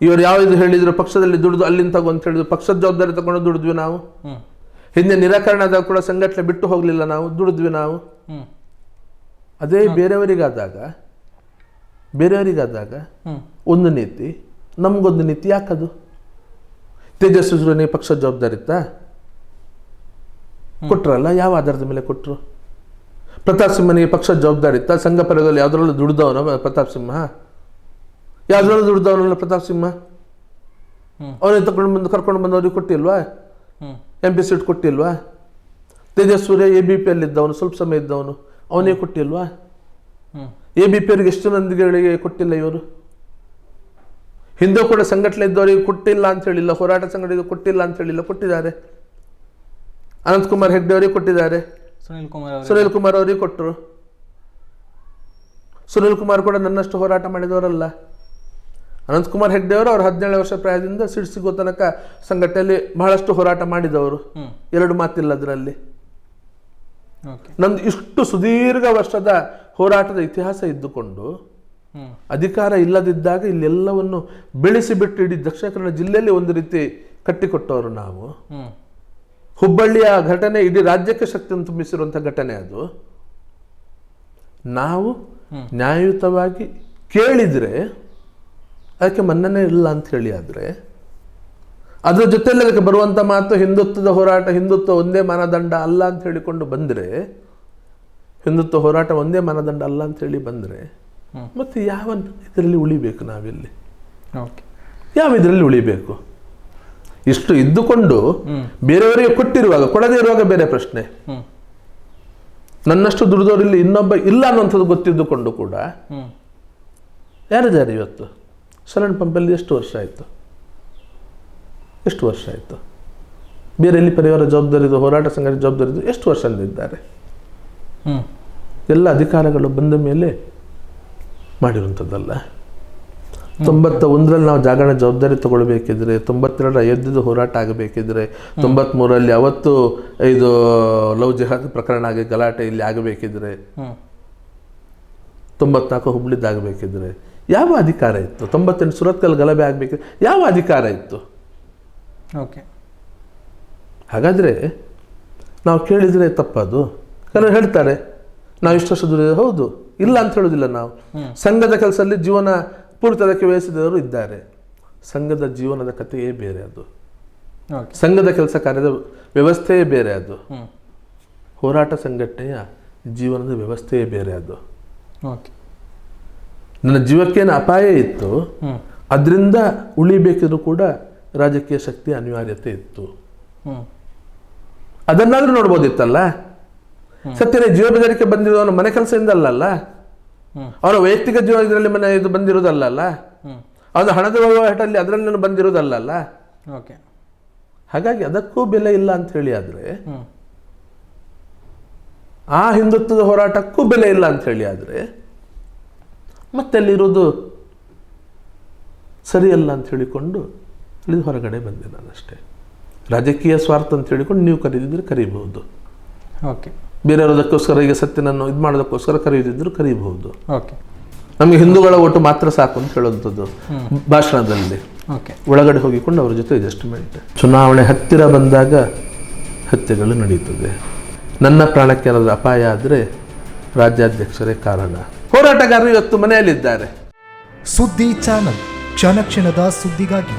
ಇವರು ಯಾವ್ದು ಹೇಳಿದ್ರು, ಪಕ್ಷದಲ್ಲಿ ದುಡಿದು ಅಲ್ಲಿಂದ ತಗೋ ಅಂತ ಹೇಳಿದ್ರು, ಪಕ್ಷದ ಜವಾಬ್ದಾರಿ ತಗೊಂಡು ದುಡಿದ್ವಿ ನಾವು. ಹಿಂದೆ ನಿರಾಕರಣೆ ಆದಾಗ ಕೂಡ ಸಂಘಟನೆ ಬಿಟ್ಟು ಹೋಗ್ಲಿಲ್ಲ ನಾವು, ದುಡಿದ್ವಿ ನಾವು. ಅದೇ ಬೇರೆಯವರಿಗಾದಾಗ ಒಂದು ನೀತಿ, ನಮ್ಗೊಂದು ನೀತಿ. ಯಾಕದು? ತೇಜಸ್ವಿ ಸೂರ್ಯನಿಗೆ ಪಕ್ಷದ ಜವಾಬ್ದಾರಿ ಇತ್ತಾ? ಕೊಟ್ರಲ್ಲ. ಯಾವ ಆಧಾರದ ಮೇಲೆ ಕೊಟ್ರು? ಪ್ರತಾಪ್ ಸಿಂಹನಿಗೆ ಪಕ್ಷದ ಜವಾಬ್ದಾರಿ ಇತ್ತಾ? ಸಂಘ ಪರಿವಾರದಲ್ಲಿ ಯಾವ್ದ್ರಲ್ಲೂ ದುಡಿದವನ ಪ್ರತಾಪ್ ಸಿಂಹ? ಯಾವ್ದ್ರಲ್ಲೂ ದುಡಿದವನಲ್ಲ ಪ್ರತಾಪ್ ಸಿಂಹ. ಅವನೇ ಕರ್ಕೊಂಡು ಬಂದವ್ರಿಗೆ ಕೊಟ್ಟಿಲ್ವಾ? MP ಸೀಟ್ ಕೊಟ್ಟಿಲ್ವಾ? ತೇಜಸ್ವಿ ಸೂರ್ಯ ABP ಇದ್ದವನು, ಸ್ವಲ್ಪ ಸಮಯ ಇದ್ದವನು, ಅವನೇ ಕೊಟ್ಟಿಲ್ವಾ? ABP ಅವರಿಗೆ ಎಷ್ಟು ಮಂದಿಗಳಿಗೆ ಕೊಟ್ಟಿಲ್ಲ ಇವರು? ಹಿಂದೂ ಕೂಡ ಸಂಘಟನೆ ಇದ್ದವರಿಗೆ ಕೊಟ್ಟಿಲ್ಲ ಅಂತ ಹೇಳಿಲ್ಲ, ಹೋರಾಟ ಸಂಘಟನೆ ಕೊಟ್ಟಿಲ್ಲ ಅಂತ ಹೇಳಿಲ್ಲ, ಕೊಟ್ಟಿದ್ದಾರೆ. ಅನಂತಕುಮಾರ್ ಹೆಗ್ಡೆ ಅವರಿಗೆ ಕೊಟ್ಟಿದ್ದಾರೆ, ಸುನೀಲ್ ಕುಮಾರ್ ಅವರಿಗೆ ಕೊಟ್ಟರು. ಸುನೀಲ್ ಕುಮಾರ್ ಕೂಡ ನನ್ನಷ್ಟು ಹೋರಾಟ ಮಾಡಿದವರಲ್ಲ. ಅನಂತಕುಮಾರ್ ಹೆಗ್ಡೆ ಅವರು ಅವ್ರ 17 ವರ್ಷ ಪ್ರಾಯದಿಂದ ಸಿಗೋ ತನಕ ಸಂಘಟನೆಯಲ್ಲಿ ಬಹಳಷ್ಟು ಹೋರಾಟ ಮಾಡಿದವರು, 2 ಮಾತಿಲ್ಲ ಅದರಲ್ಲಿ. ನಂದು ಇಷ್ಟು ಸುದೀರ್ಘ ವರ್ಷದ ಹೋರಾಟದ ಇತಿಹಾಸ ಇದ್ದುಕೊಂಡು ಅಧಿಕಾರ ಇಲ್ಲದಿದ್ದಾಗ ಇಲ್ಲೆಲ್ಲವನ್ನು ಬೆಳೆಸಿ ಬಿಟ್ಟು ಇಡೀ ದಕ್ಷಿಣ ಕನ್ನಡ ಜಿಲ್ಲೆಯಲ್ಲಿ ಒಂದು ರೀತಿ ಕಟ್ಟಿಕೊಟ್ಟವರು ನಾವು. ಹುಬ್ಬಳ್ಳಿಯ ಘಟನೆ ಇಡೀ ರಾಜ್ಯಕ್ಕೆ ಶಕ್ತಿಯನ್ನು ತುಂಬಿಸಿರುವಂಥ ಘಟನೆ ಅದು. ನಾವು ನ್ಯಾಯಯುತವಾಗಿ ಕೇಳಿದರೆ ಅದಕ್ಕೆ ಮನ್ನಣೆ ಇಲ್ಲ ಅಂತ ಹೇಳಿ, ಆದರೆ ಅದರ ಜೊತೆಯಲ್ಲಿ ಅದಕ್ಕೆ ಬರುವಂಥ ಮಾತು ಹಿಂದುತ್ವದ ಹೋರಾಟ, ಹಿಂದುತ್ವ ಒಂದೇ ಮಾನದಂಡ ಅಲ್ಲ ಅಂತ ಹೇಳಿಕೊಂಡು ಬಂದರೆ, ಹಿಂದುತ್ವ ಹೋರಾಟ ಒಂದೇ ಮಾನದಂಡ ಅಲ್ಲ ಅಂತ ಹೇಳಿ ಬಂದರೆ ಮತ್ತೆ ಯಾವ ಇದರಲ್ಲಿ ಉಳಿಬೇಕು? ನಾವೆಲ್ಲಿ ಯಾವ ಇದರಲ್ಲಿ ಉಳಿಬೇಕು? ಇಷ್ಟು ಇದ್ದುಕೊಂಡು ಬೇರೆಯವರಿಗೆ ಕೊಟ್ಟಿರುವಾಗ ಕೊಡದೇ ಇರುವಾಗ ಬೇರೆ ಪ್ರಶ್ನೆ. ನನ್ನಷ್ಟು ದುಡಿದವರಲ್ಲಿ ಇನ್ನೊಬ್ಬ ಇಲ್ಲ ಅನ್ನುವಂಥದ್ದು ಗೊತ್ತಿದ್ದುಕೊಂಡು ಕೂಡ ಯಾರಿದ್ದಾರೆ ಇವತ್ತು? ಸಲನ್ ಪಂಪಲ್ಲಿ ಎಷ್ಟು ವರ್ಷ ಆಯಿತು? ಎಷ್ಟು ವರ್ಷ ಆಯಿತು? ಬೇರೆ ಎಲ್ಲಿ ಪರಿವಾರ ಜವಾಬ್ದಾರಿದು, ಹೋರಾಟ ಸಂಘಟನೆ ಜವಾಬ್ದಾರಿದು ಎಷ್ಟು ವರ್ಷದಿಂದಿದ್ದಾರೆ? ಎಲ್ಲ ಅಧಿಕಾರಗಳು ಬಂದ ಮೇಲೆ ಮಾಡಿರುವಂಥದ್ದಲ್ಲ. 91ರಲ್ಲಿ ನಾವು ಜಾಗರಣ ಜವಾಬ್ದಾರಿ ತಗೊಳ್ಬೇಕಿದ್ರೆ, 92ರ ಅಯೋಧ್ಯದ ಹೋರಾಟ ಆಗಬೇಕಿದ್ರೆ, 93ರಲ್ಲಿ ಅವತ್ತು ಇದು ಲವ್ ಜಿಹಾದ್ ಪ್ರಕರಣ ಆಗಿ ಗಲಾಟೆ ಇಲ್ಲಿ ಆಗಬೇಕಿದ್ರೆ, 94 ಹುಬ್ಳಿದ್ದಾಗಬೇಕಿದ್ರೆ ಯಾವ ಅಧಿಕಾರ ಇತ್ತು? 98 ಸುರತ್ಕಲ್ ಗಲಭೆ ಆಗಬೇಕಿದ್ರೆ ಯಾವ ಅಧಿಕಾರ ಇತ್ತು? ಓಕೆ, ಹಾಗಾದರೆ ನಾವು ಕೇಳಿದರೆ ತಪ್ಪದು. ಕೆಲವರು ಹೇಳ್ತಾರೆ ನಾವು ಇಷ್ಟು ವರ್ಷ ದೂರ, ಹೌದು, ಇಲ್ಲ ಅಂತ ಹೇಳೋದಿಲ್ಲ. ನಾವು ಸಂಘದ ಕೆಲಸದಲ್ಲಿ ಜೀವನ ಪೂರ್ತಿ ಅದಕ್ಕೆ ವಹಿಸಿದವರು ಇದ್ದಾರೆ. ಸಂಘದ ಜೀವನದ ಕಥೆಯೇ ಬೇರೆ, ಅದು ಸಂಘದ ಕೆಲಸ ಕಾರ್ಯದ ವ್ಯವಸ್ಥೆಯೇ ಬೇರೆ, ಅದು ಹೋರಾಟ ಸಂಘಟನೆಯ ಜೀವನದ ವ್ಯವಸ್ಥೆಯೇ ಬೇರೆ. ಅದು ನನ್ನ ಜೀವಕ್ಕೇನು ಅಪಾಯ ಇತ್ತು, ಅದರಿಂದ ಉಳಿಬೇಕಿದ್ರು ಕೂಡ ರಾಜಕೀಯ ಶಕ್ತಿ ಅನಿವಾರ್ಯತೆ ಇತ್ತು. ಅದನ್ನಾದ್ರೂ ನೋಡ್ಬೋದಿತ್ತಲ್ಲ. ಸತ್ಯನೇ ಜೀವ ಬೆದರಿಕೆ ಬಂದಿರೋನು ಮನೆ ಕೆಲಸದಿಂದ ಅಲ್ಲಲ್ಲ, ಅವರ ವೈಯಕ್ತಿಕ ಜೀವ ಇದರಲ್ಲಿ ಮನೆ ಇದು ಬಂದಿರೋದಲ್ಲ, ಅವನ ಹಣದ ವಹಿವಾಟಲ್ಲಿ ಅದರಲ್ಲಿ ಬಂದಿರೋದಲ್ಲ. ಹಾಗಾಗಿ ಅದಕ್ಕೂ ಬೆಲೆ ಇಲ್ಲ ಅಂತ ಹೇಳಿ ಆದ್ರೆ, ಆ ಹಿಂದುತ್ವದ ಹೋರಾಟಕ್ಕೂ ಬೆಲೆ ಇಲ್ಲ ಅಂತ ಹೇಳಿ ಆದ್ರೆ, ಮತ್ತೆ ಅಲ್ಲಿರೋದು ಸರಿಯಲ್ಲ ಅಂತ ಹೇಳಿಕೊಂಡು ಅಲ್ಲಿ ಹೊರಗಡೆ ಬಂದೆ ನಾನಷ್ಟೇ. ರಾಜಕೀಯ ಸ್ವಾರ್ಥ ಅಂತ ಹೇಳಿಕೊಂಡು ನೀವು ಕರೀದಿದ್ರೆ ಕರೀಬಹುದು, ಬೇರೆಯವರದಕ್ಕೋಸ್ಕರ ಈಗ ಸತ್ಯನನ್ನು ಇದು ಮಾಡೋದಕ್ಕೋಸ್ಕರ ಕರೆಯುತ್ತಿದ್ರು ಕರೀಬಹುದು. ನಮಗೆ ಹಿಂದೂಗಳ ಓಟು ಮಾತ್ರ ಸಾಕು ಅಂತ ಹೇಳುವಂಥದ್ದು ಭಾಷಣದಲ್ಲಿ. ಒಳಗಡೆ ಹೋಗಿಕೊಂಡು ಅವ್ರ ಜೊತೆ ಅಡ್ಜಸ್ಟ್ಮೆಂಟ್. ಚುನಾವಣೆ ಹತ್ತಿರ ಬಂದಾಗ ಹತ್ಯೆಗಳು ನಡೀತದೆ. ನನ್ನ ಪ್ರಾಣಕ್ಕೆ ಏನಾದರೂ ಅಪಾಯ ಆದರೆ ರಾಜ್ಯಾಧ್ಯಕ್ಷರೇ ಕಾರಣ. ಹೋರಾಟಗಾರರು ಇವತ್ತು ಮನೆಯಲ್ಲಿದ್ದಾರೆ. ಸುದ್ದಿ ಚಾನಲ್, ಕ್ಷಣ ಕ್ಷಣದ ಸುದ್ದಿಗಾಗಿ.